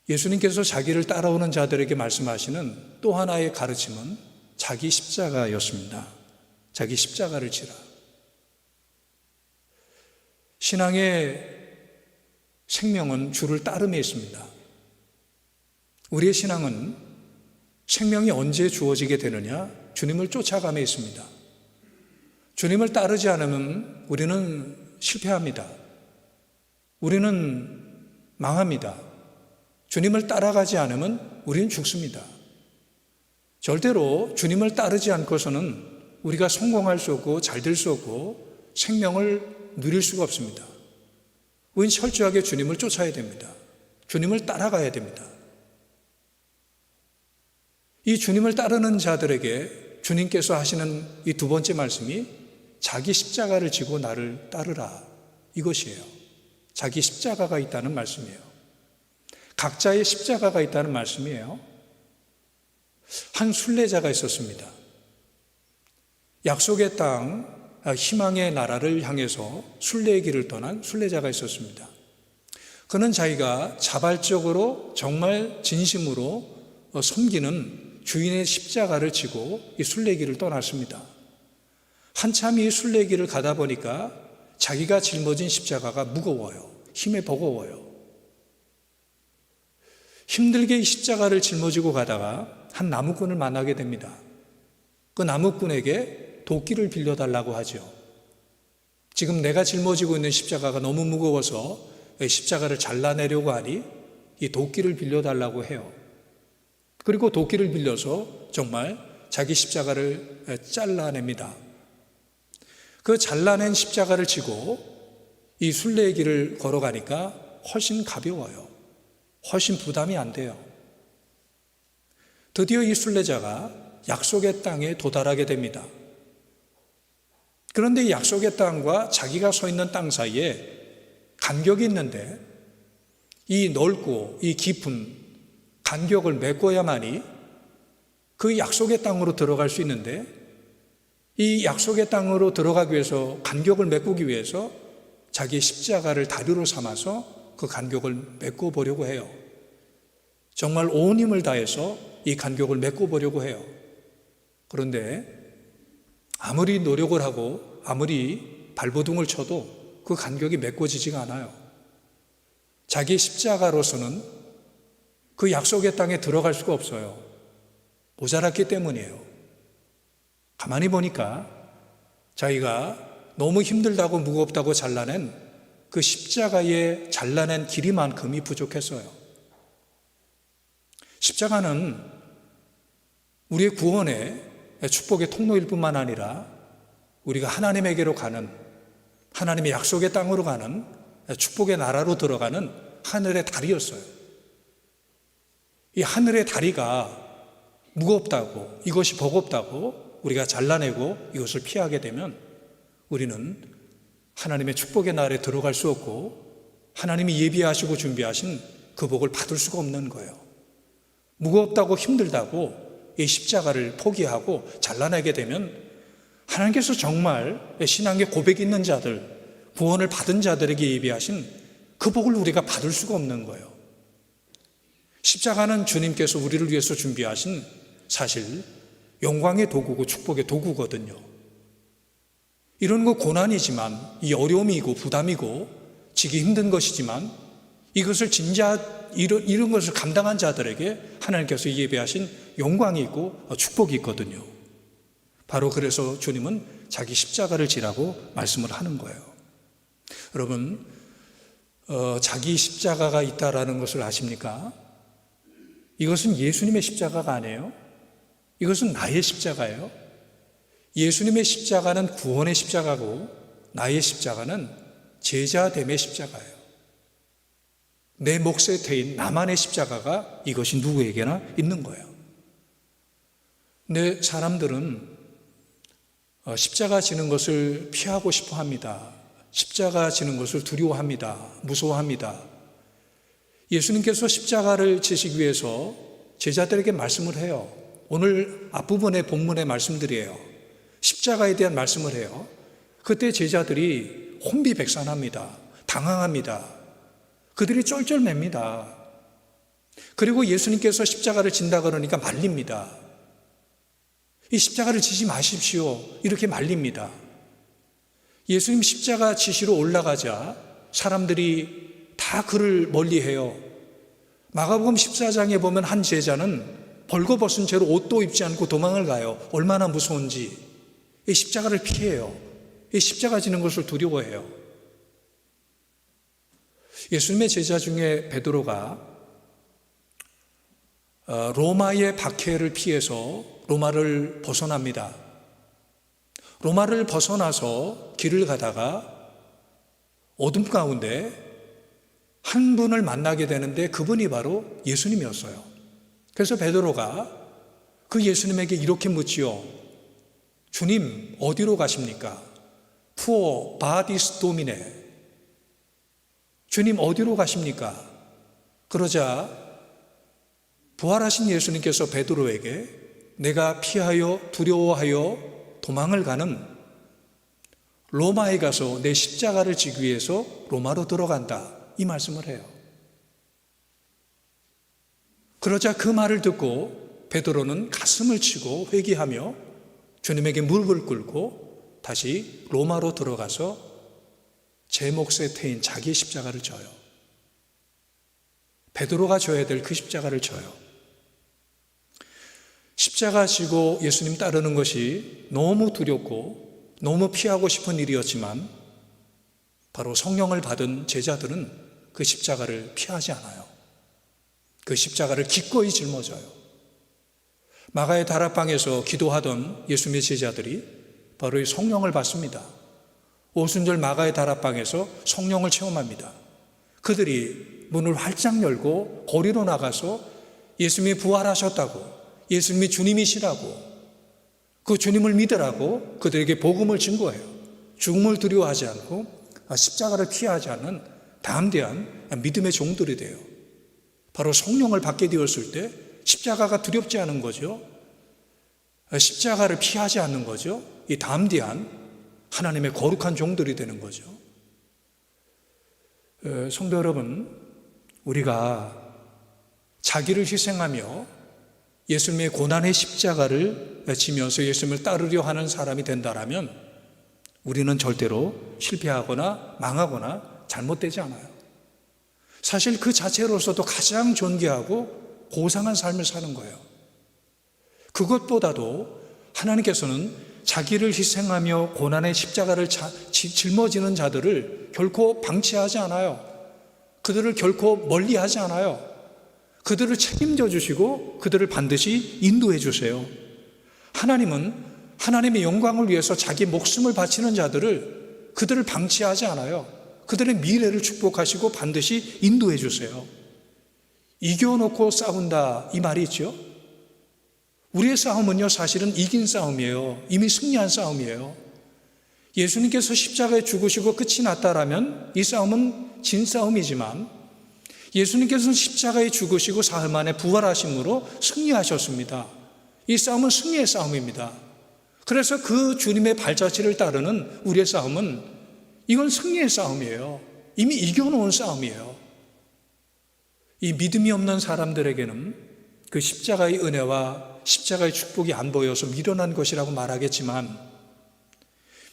예수님께서 자기를 따라오는 자들에게 말씀하시는 또 하나의 가르침은 자기 십자가였습니다. 자기 십자가를 지라. 신앙의 생명은 주를 따름에 있습니다. 우리의 신앙은 생명이 언제 주어지게 되느냐? 주님을 쫓아감에 있습니다. 주님을 따르지 않으면 우리는 실패합니다. 우리는 망합니다. 주님을 따라가지 않으면 우리는 죽습니다. 절대로 주님을 따르지 않고서는 우리가 성공할 수 없고 잘 될 수 없고 생명을 누릴 수가 없습니다. 우리는 철저하게 주님을 쫓아야 됩니다. 주님을 따라가야 됩니다. 이 주님을 따르는 자들에게 주님께서 하시는 이 두 번째 말씀이 자기 십자가를 지고 나를 따르라, 이것이에요. 자기 십자가가 있다는 말씀이에요. 각자의 십자가가 있다는 말씀이에요. 한 순례자가 있었습니다. 약속의 땅, 희망의 나라를 향해서 순례의 길을 떠난 순례자가 있었습니다. 그는 자기가 자발적으로 정말 진심으로 섬기는 주인의 십자가를 지고 이 순례길을 떠났습니다. 한참 이 순례길을 가다 보니까 자기가 짊어진 십자가가 무거워요. 힘에 버거워요. 힘들게 이 십자가를 짊어지고 가다가 한 나무꾼을 만나게 됩니다. 그 나무꾼에게 도끼를 빌려달라고 하죠. 지금 내가 짊어지고 있는 십자가가 너무 무거워서 십자가를 잘라내려고 하니 이 도끼를 빌려달라고 해요. 그리고 도끼를 빌려서 정말 자기 십자가를 잘라냅니다. 그 잘라낸 십자가를 지고 이 순례의 길을 걸어가니까 훨씬 가벼워요. 훨씬 부담이 안 돼요. 드디어 이 순례자가 약속의 땅에 도달하게 됩니다. 그런데 이 약속의 땅과 자기가 서 있는 땅 사이에 간격이 있는데 이 넓고 이 깊은 간격을 메꿔야만이 그 약속의 땅으로 들어갈 수 있는데 이 약속의 땅으로 들어가기 위해서 간격을 메꾸기 위해서 자기의 십자가를 다리로 삼아서 그 간격을 메꿔보려고 해요. 정말 온 힘을 다해서 이 간격을 메꿔보려고 해요. 그런데 아무리 노력을 하고 아무리 발버둥을 쳐도 그 간격이 메꿔지지가 않아요. 자기 십자가로서는 그 약속의 땅에 들어갈 수가 없어요. 모자랐기 때문이에요. 가만히 보니까 자기가 너무 힘들다고 무겁다고 잘라낸 그 십자가에 잘라낸 길이만큼이 부족했어요. 십자가는 우리의 구원의 축복의 통로일 뿐만 아니라 우리가 하나님에게로 가는, 하나님의 약속의 땅으로 가는, 축복의 나라로 들어가는 하늘의 다리였어요. 이 하늘의 다리가 무겁다고, 이것이 버겁다고 우리가 잘라내고 이것을 피하게 되면 우리는 하나님의 축복의 나라에 들어갈 수 없고 하나님이 예비하시고 준비하신 그 복을 받을 수가 없는 거예요. 무겁다고 힘들다고 이 십자가를 포기하고 잘라내게 되면 하나님께서 정말 신앙의 고백이 있는 자들, 구원을 받은 자들에게 예비하신 그 복을 우리가 받을 수가 없는 거예요. 십자가는 주님께서 우리를 위해서 준비하신 사실 영광의 도구고 축복의 도구거든요. 이런 거 고난이지만, 이 어려움이고 부담이고 지기 힘든 것이지만 이것을 이런 것을 감당한 자들에게 하나님께서 예배하신 영광이 있고 축복이 있거든요. 바로 그래서 주님은 자기 십자가를 지라고 말씀을 하는 거예요. 여러분, 자기 십자가가 있다라는 것을 아십니까? 이것은 예수님의 십자가가 아니에요. 이것은 나의 십자가예요. 예수님의 십자가는 구원의 십자가고 나의 십자가는 제자됨의 십자가예요. 내 몫에 태인 나만의 십자가가 이것이 누구에게나 있는 거예요. 근데 사람들은 십자가 지는 것을 피하고 싶어 합니다. 십자가 지는 것을 두려워합니다. 무서워합니다. 예수님께서 십자가를 지시기 위해서 제자들에게 말씀을 해요. 오늘 앞부분의 본문의 말씀들이에요. 십자가에 대한 말씀을 해요. 그때 제자들이 혼비백산합니다. 당황합니다. 그들이 쩔쩔맵니다. 그리고 예수님께서 십자가를 진다 그러니까 말립니다. 이 십자가를 지지 마십시오. 이렇게 말립니다. 예수님 십자가 지시로 올라가자 사람들이 다 그를 멀리해요. 마가복음 14장에 보면 한 제자는 벌거벗은 채로 옷도 입지 않고 도망을 가요. 얼마나 무서운지. 이 십자가를 피해요. 이 십자가 지는 것을 두려워해요. 예수님의 제자 중에 베드로가 로마의 박해를 피해서 로마를 벗어납니다. 로마를 벗어나서 길을 가다가 어둠 가운데 한 분을 만나게 되는데 그분이 바로 예수님이었어요. 그래서 베드로가 그 예수님에게 이렇게 묻지요. 주님, 어디로 가십니까? Quo vadis Domine. 주님, 어디로 가십니까? 그러자 부활하신 예수님께서 베드로에게 내가 피하여 두려워하여 도망을 가는 로마에 가서 내 십자가를 지기 위해서 로마로 들어간다. 이 말씀을 해요. 그러자 그 말을 듣고 베드로는 가슴을 치고 회개하며 주님에게 무릎을 꿇고 다시 로마로 들어가서 제 몫에 태인 자기 십자가를 져요. 베드로가 져야 될 그 십자가를 져요. 십자가 지고 예수님 따르는 것이 너무 두렵고 너무 피하고 싶은 일이었지만 바로 성령을 받은 제자들은 그 십자가를 피하지 않아요. 그 십자가를 기꺼이 짊어져요. 마가의 다락방에서 기도하던 예수님의 제자들이 바로 이 성령을 받습니다. 오순절 마가의 다락방에서 성령을 체험합니다. 그들이 문을 활짝 열고 거리로 나가서 예수님이 부활하셨다고, 예수님이 주님이시라고, 그 주님을 믿으라고 그들에게 복음을 증거해요. 죽음을 두려워하지 않고 십자가를 피하지 않는 담대한 믿음의 종들이 돼요. 바로 성령을 받게 되었을 때 십자가가 두렵지 않은 거죠. 십자가를 피하지 않는 거죠. 이 담대한 하나님의 거룩한 종들이 되는 거죠. 성도 여러분, 우리가 자기를 희생하며 예수님의 고난의 십자가를 지면서 예수님을 따르려 하는 사람이 된다라면 우리는 절대로 실패하거나 망하거나 잘못되지 않아요. 사실 그 자체로서도 가장 존귀하고 고상한 삶을 사는 거예요. 그것보다도 하나님께서는 자기를 희생하며 고난의 십자가를 짊어지는 자들을 결코 방치하지 않아요. 그들을 결코 멀리하지 않아요. 그들을 책임져 주시고 그들을 반드시 인도해 주세요. 하나님은 하나님의 영광을 위해서 자기 목숨을 바치는 자들을 그들을 방치하지 않아요. 그들의 미래를 축복하시고 반드시 인도해 주세요. 이겨놓고 싸운다 이 말이 있죠. 우리의 싸움은요 사실은 이긴 싸움이에요. 이미 승리한 싸움이에요. 예수님께서 십자가에 죽으시고 끝이 났다라면 이 싸움은 진 싸움이지만 예수님께서는 십자가에 죽으시고 사흘 만에 부활하심으로 승리하셨습니다. 이 싸움은 승리의 싸움입니다. 그래서 그 주님의 발자취를 따르는 우리의 싸움은 이건 승리의 싸움이에요. 이미 이겨놓은 싸움이에요. 이 믿음이 없는 사람들에게는 그 십자가의 은혜와 십자가의 축복이 안 보여서 미련한 것이라고 말하겠지만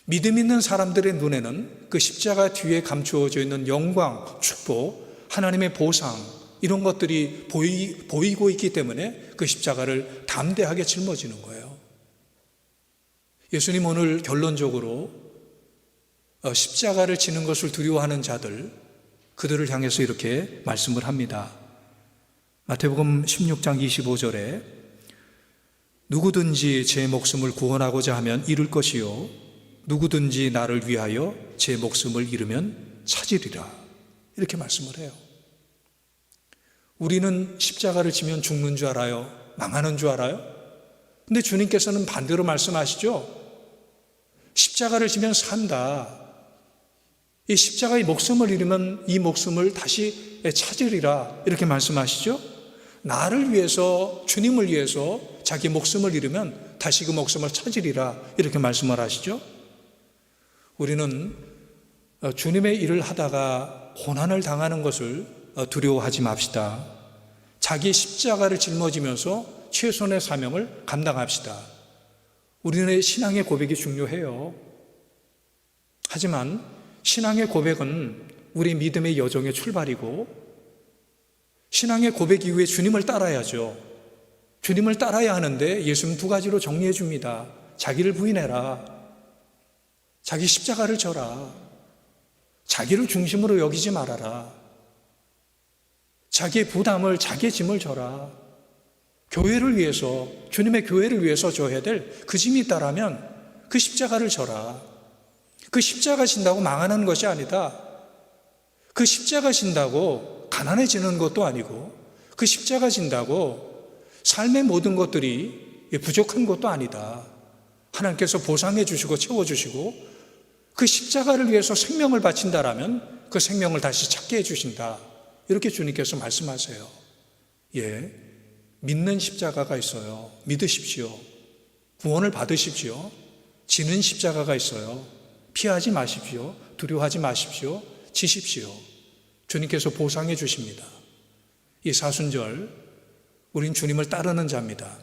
믿음 있는 사람들의 눈에는 그 십자가 뒤에 감추어져 있는 영광, 축복, 하나님의 보상 이런 것들이 보이고 있기 때문에 그 십자가를 담대하게 짊어지는 거예요. 예수님 오늘 결론적으로 십자가를 지는 것을 두려워하는 자들 그들을 향해서 이렇게 말씀을 합니다. 마태복음 16장 25절에 누구든지 제 목숨을 구원하고자 하면 잃을 것이요 누구든지 나를 위하여 제 목숨을 잃으면 찾으리라 이렇게 말씀을 해요. 우리는 십자가를 지면 죽는 줄 알아요? 망하는 줄 알아요? 근데 주님께서는 반대로 말씀하시죠. 십자가를 지면 산다. 이 십자가의 목숨을 잃으면 이 목숨을 다시 찾으리라 이렇게 말씀하시죠. 나를 위해서, 주님을 위해서 자기 목숨을 잃으면 다시 그 목숨을 찾으리라 이렇게 말씀을 하시죠. 우리는 주님의 일을 하다가 고난을 당하는 것을 두려워하지 맙시다. 자기 십자가를 짊어지면서 최선의 사명을 감당합시다. 우리는 신앙의 고백이 중요해요. 하지만 신앙의 고백은 우리 믿음의 여정의 출발이고, 신앙의 고백 이후에 주님을 따라야죠. 주님을 따라야 하는데 예수님 두 가지로 정리해 줍니다. 자기를 부인해라. 자기 십자가를 져라. 자기를 중심으로 여기지 말아라. 자기의 부담을, 자기의 짐을 져라. 교회를 위해서, 주님의 교회를 위해서 져야 될 그 짐이 있다라면 그 십자가를 져라. 그 십자가 진다고 망하는 것이 아니다. 그 십자가 진다고 가난해지는 것도 아니고, 그 십자가 진다고 삶의 모든 것들이 부족한 것도 아니다. 하나님께서 보상해 주시고 채워주시고, 그 십자가를 위해서 생명을 바친다라면 그 생명을 다시 찾게 해주신다. 이렇게 주님께서 말씀하세요. 예, 믿는 십자가가 있어요. 믿으십시오. 구원을 받으십시오. 지는 십자가가 있어요. 피하지 마십시오. 두려워하지 마십시오. 지십시오. 주님께서 보상해 주십니다. 이 사순절, 우린 주님을 따르는 자입니다.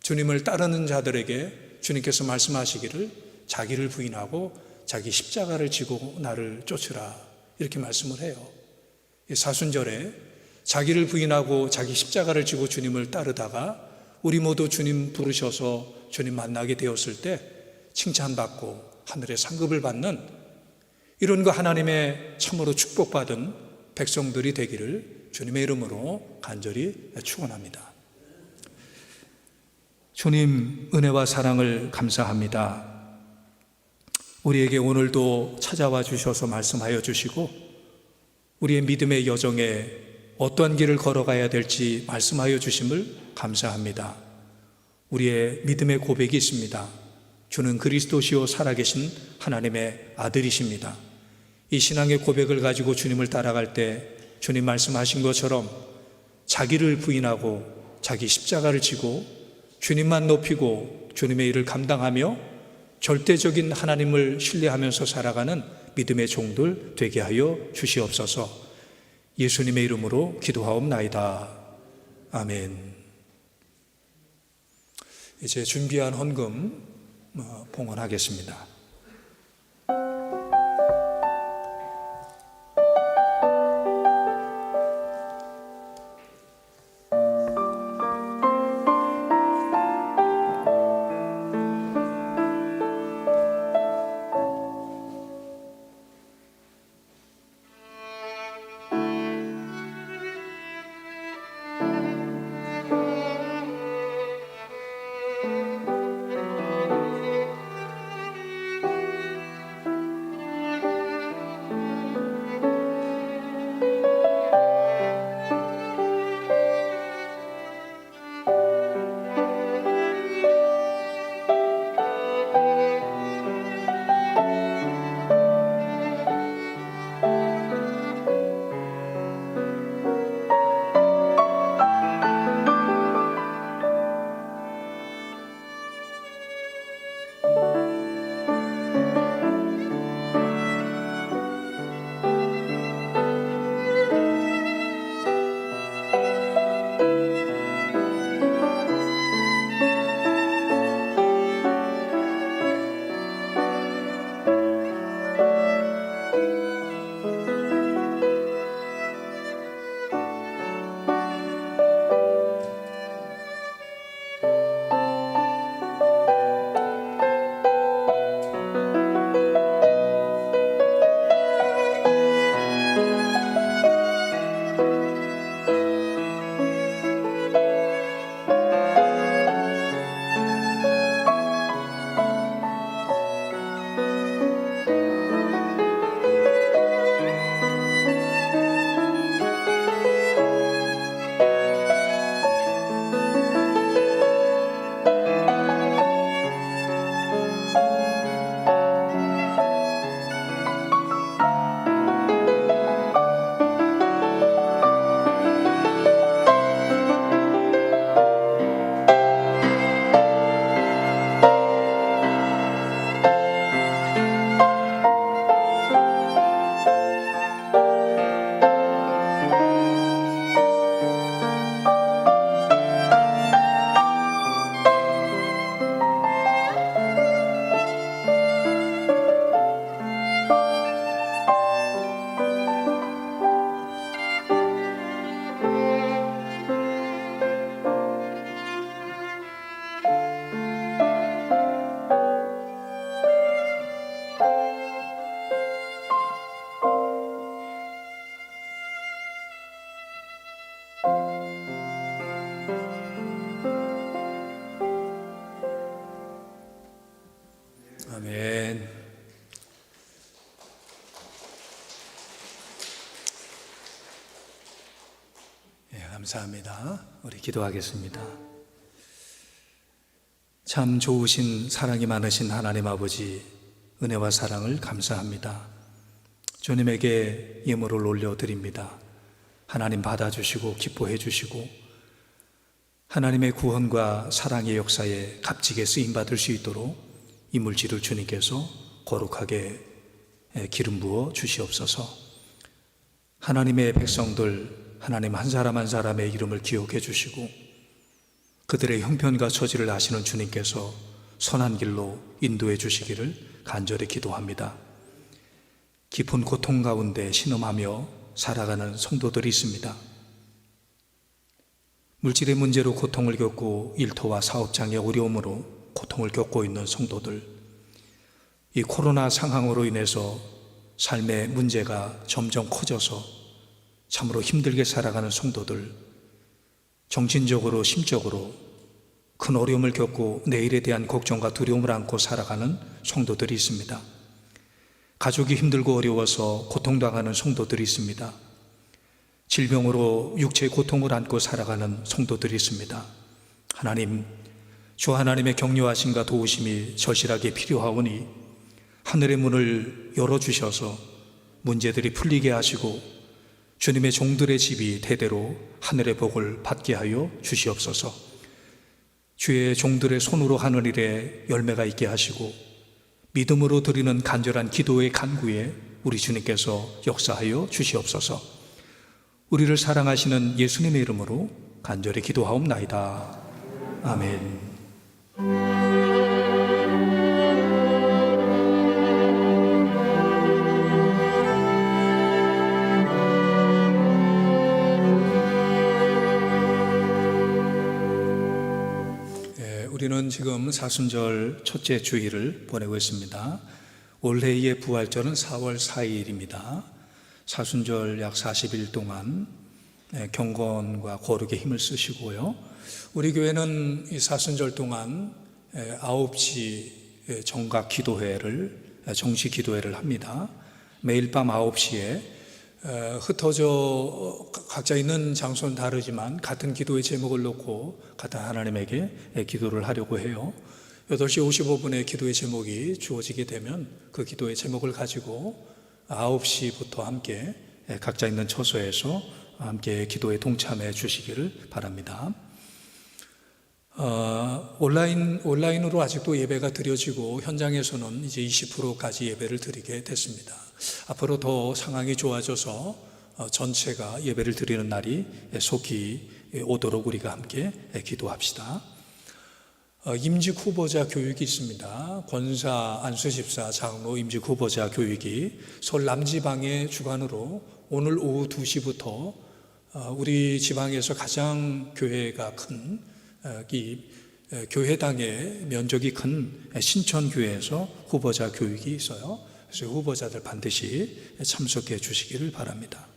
주님을 따르는 자들에게 주님께서 말씀하시기를 자기를 부인하고 자기 십자가를 지고 나를 쫓으라 이렇게 말씀을 해요. 이 사순절에 자기를 부인하고 자기 십자가를 지고 주님을 따르다가 우리 모두 주님 부르셔서 주님 만나게 되었을 때 칭찬받고 하늘의 상급을 받는 이런 그 하나님의 참으로 축복받은 백성들이 되기를 주님의 이름으로 간절히 축원합니다. 주님 은혜와 사랑을 감사합니다. 우리에게 오늘도 찾아와 주셔서 말씀하여 주시고 우리의 믿음의 여정에 어떠한 길을 걸어가야 될지 말씀하여 주심을 감사합니다. 우리의 믿음의 고백이 있습니다. 주는 그리스도시요 살아계신 하나님의 아들이십니다. 이 신앙의 고백을 가지고 주님을 따라갈 때 주님 말씀하신 것처럼 자기를 부인하고 자기 십자가를 지고 주님만 높이고 주님의 일을 감당하며 절대적인 하나님을 신뢰하면서 살아가는 믿음의 종들 되게 하여 주시옵소서. 예수님의 이름으로 기도하옵나이다. 아멘. 이제 준비한 헌금 봉헌하겠습니다. 아멘. 예, 감사합니다. 우리 기도하겠습니다. 참 좋으신 사랑이 많으신 하나님 아버지, 은혜와 사랑을 감사합니다. 주님에게 예물을 올려드립니다. 하나님 받아주시고 기뻐해 주시고 하나님의 구원과 사랑의 역사에 값지게 쓰임받을 수 있도록 이 물질을 주님께서 거룩하게 기름 부어 주시옵소서. 하나님의 백성들, 하나님 한 사람 한 사람의 이름을 기억해 주시고 그들의 형편과 처지를 아시는 주님께서 선한 길로 인도해 주시기를 간절히 기도합니다. 깊은 고통 가운데 신음하며 살아가는 성도들이 있습니다. 물질의 문제로 고통을 겪고 일터와 사업장의 어려움으로 고통을 겪고 있는 성도들, 이 코로나 상황으로 인해서 삶의 문제가 점점 커져서 참으로 힘들게 살아가는 성도들, 정신적으로 심적으로 큰 어려움을 겪고 내일에 대한 걱정과 두려움을 안고 살아가는 성도들이 있습니다. 가족이 힘들고 어려워서 고통당하는 성도들이 있습니다. 질병으로 육체의 고통을 안고 살아가는 성도들이 있습니다. 하나님, 주 하나님의 격려하심과 도우심이 절실하게 필요하오니 하늘의 문을 열어주셔서 문제들이 풀리게 하시고 주님의 종들의 집이 대대로 하늘의 복을 받게 하여 주시옵소서. 주의 종들의 손으로 하는 일에 열매가 있게 하시고 믿음으로 드리는 간절한 기도의 간구에 우리 주님께서 역사하여 주시옵소서. 우리를 사랑하시는 예수님의 이름으로 간절히 기도하옵나이다. 아멘. 우리는 지금 사순절 첫째 주일을 보내고 있습니다. 올해의 부활절은 4월 4일입니다. 사순절 약 40일 동안 경건과 거룩에 힘을 쓰시고요. 우리 교회는 이 사순절 동안 9시 정각 기도회를, 정시 기도회를 합니다. 매일 밤 9시에 흩어져 각자 있는 장소는 다르지만 같은 기도의 제목을 놓고 같은 하나님에게 기도를 하려고 해요. 8시 55분에 기도의 제목이 주어지게 되면 그 기도의 제목을 가지고 9시부터 함께 각자 있는 처소에서 함께 기도에 동참해 주시기를 바랍니다. 온라인으로 아직도 예배가 드려지고 현장에서는 이제 20%까지 예배를 드리게 됐습니다. 앞으로 더 상황이 좋아져서 전체가 예배를 드리는 날이 속히 오도록 우리가 함께 기도합시다. 임직 후보자 교육이 있습니다. 권사, 안수집사, 장로 임직 후보자 교육이 서울 남지방의 주관으로 오늘 오후 2시부터 우리 지방에서 가장 교회가 큰 이 교회당의 면적이 큰 신천교회에서 후보자 교육이 있어요. 그래서 후보자들 반드시 참석해 주시기를 바랍니다.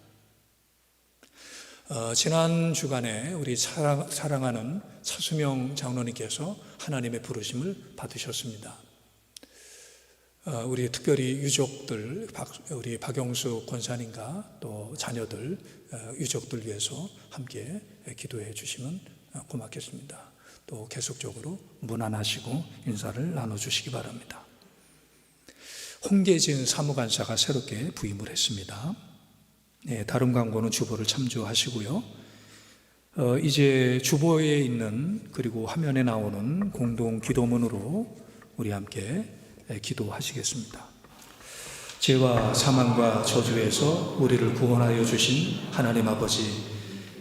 지난 주간에 우리 사랑하는 차수명 장로님께서 하나님의 부르심을 받으셨습니다. 우리 특별히 유족들, 우리 박영수 권사님과 또 자녀들, 유족들 위해서 함께 기도해 주시면 고맙겠습니다. 또 계속적으로 문안하시고 인사를 나눠주시기 바랍니다. 홍계진 사무관사가 새롭게 부임을 했습니다. 다른 광고는 주보를 참조하시고요. 이제 주보에 있는 그리고 화면에 나오는 공동 기도문으로 우리 함께 기도하시겠습니다. 죄와 사망과 저주에서 우리를 구원하여 주신 하나님 아버지,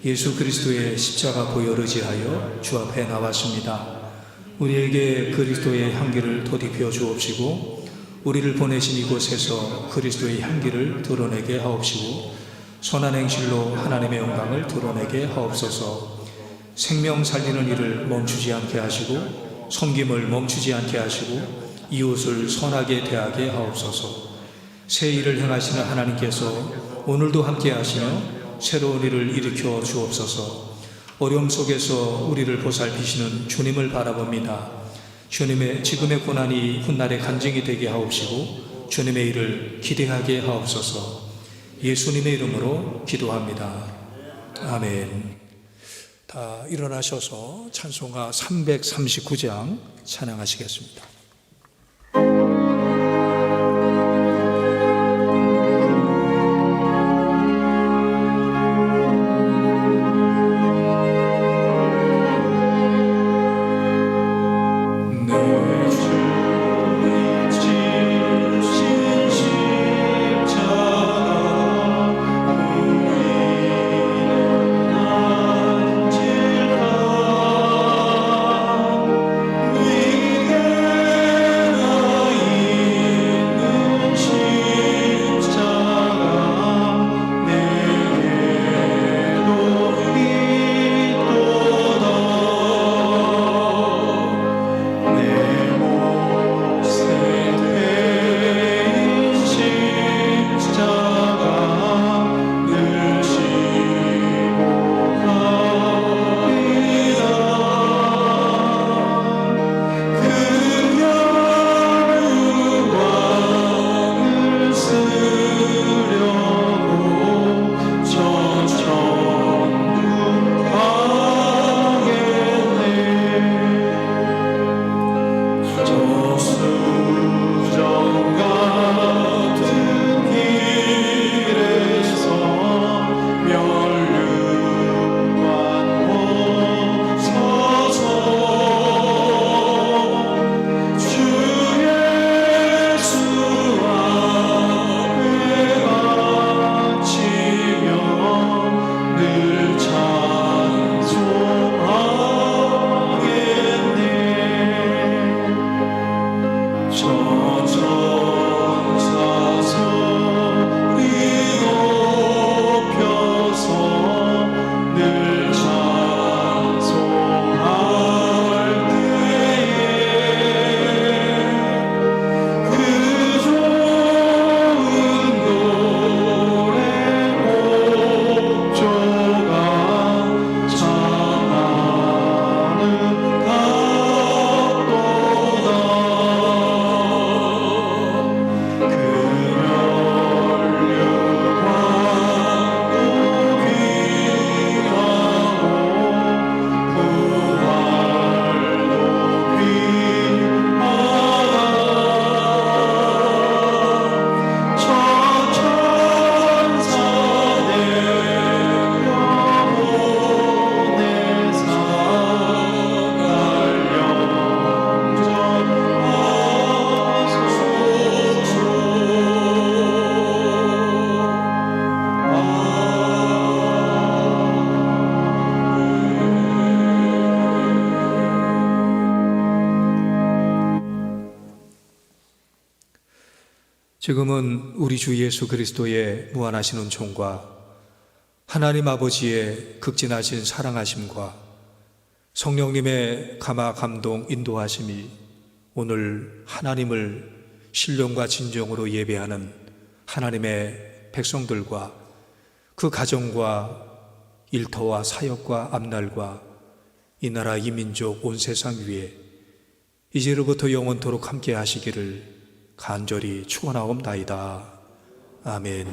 예수 그리스도의 십자가 보혈을 의지하여 주 앞에 나왔습니다. 우리에게 그리스도의 향기를 덧입혀 주옵시고 우리를 보내신 이곳에서 그리스도의 향기를 드러내게 하옵시고 선한 행실로 하나님의 영광을 드러내게 하옵소서. 생명 살리는 일을 멈추지 않게 하시고 섬김을 멈추지 않게 하시고 이웃을 선하게 대하게 하옵소서. 새 일을 행하시는 하나님께서 오늘도 함께 하시며 새로운 일을 일으켜 주옵소서. 어려움 속에서 우리를 보살피시는 주님을 바라봅니다. 주님의 지금의 고난이 훗날의 간증이 되게 하옵시고 주님의 일을 기대하게 하옵소서. 예수님의 이름으로 기도합니다. 아멘. 다 일어나셔서 찬송가 339장 찬양하시겠습니다. 지금은 우리 주 예수 그리스도의 무한하신 은총과 하나님 아버지의 극진하신 사랑하심과 성령님의 감화 감동 인도하심이 오늘 하나님을 신령과 진정으로 예배하는 하나님의 백성들과 그 가정과 일터와 사역과 앞날과 이 나라 이 민족 온 세상 위에 이제로부터 영원토록 함께 하시기를 간절히 축원하옵나이다. 아멘.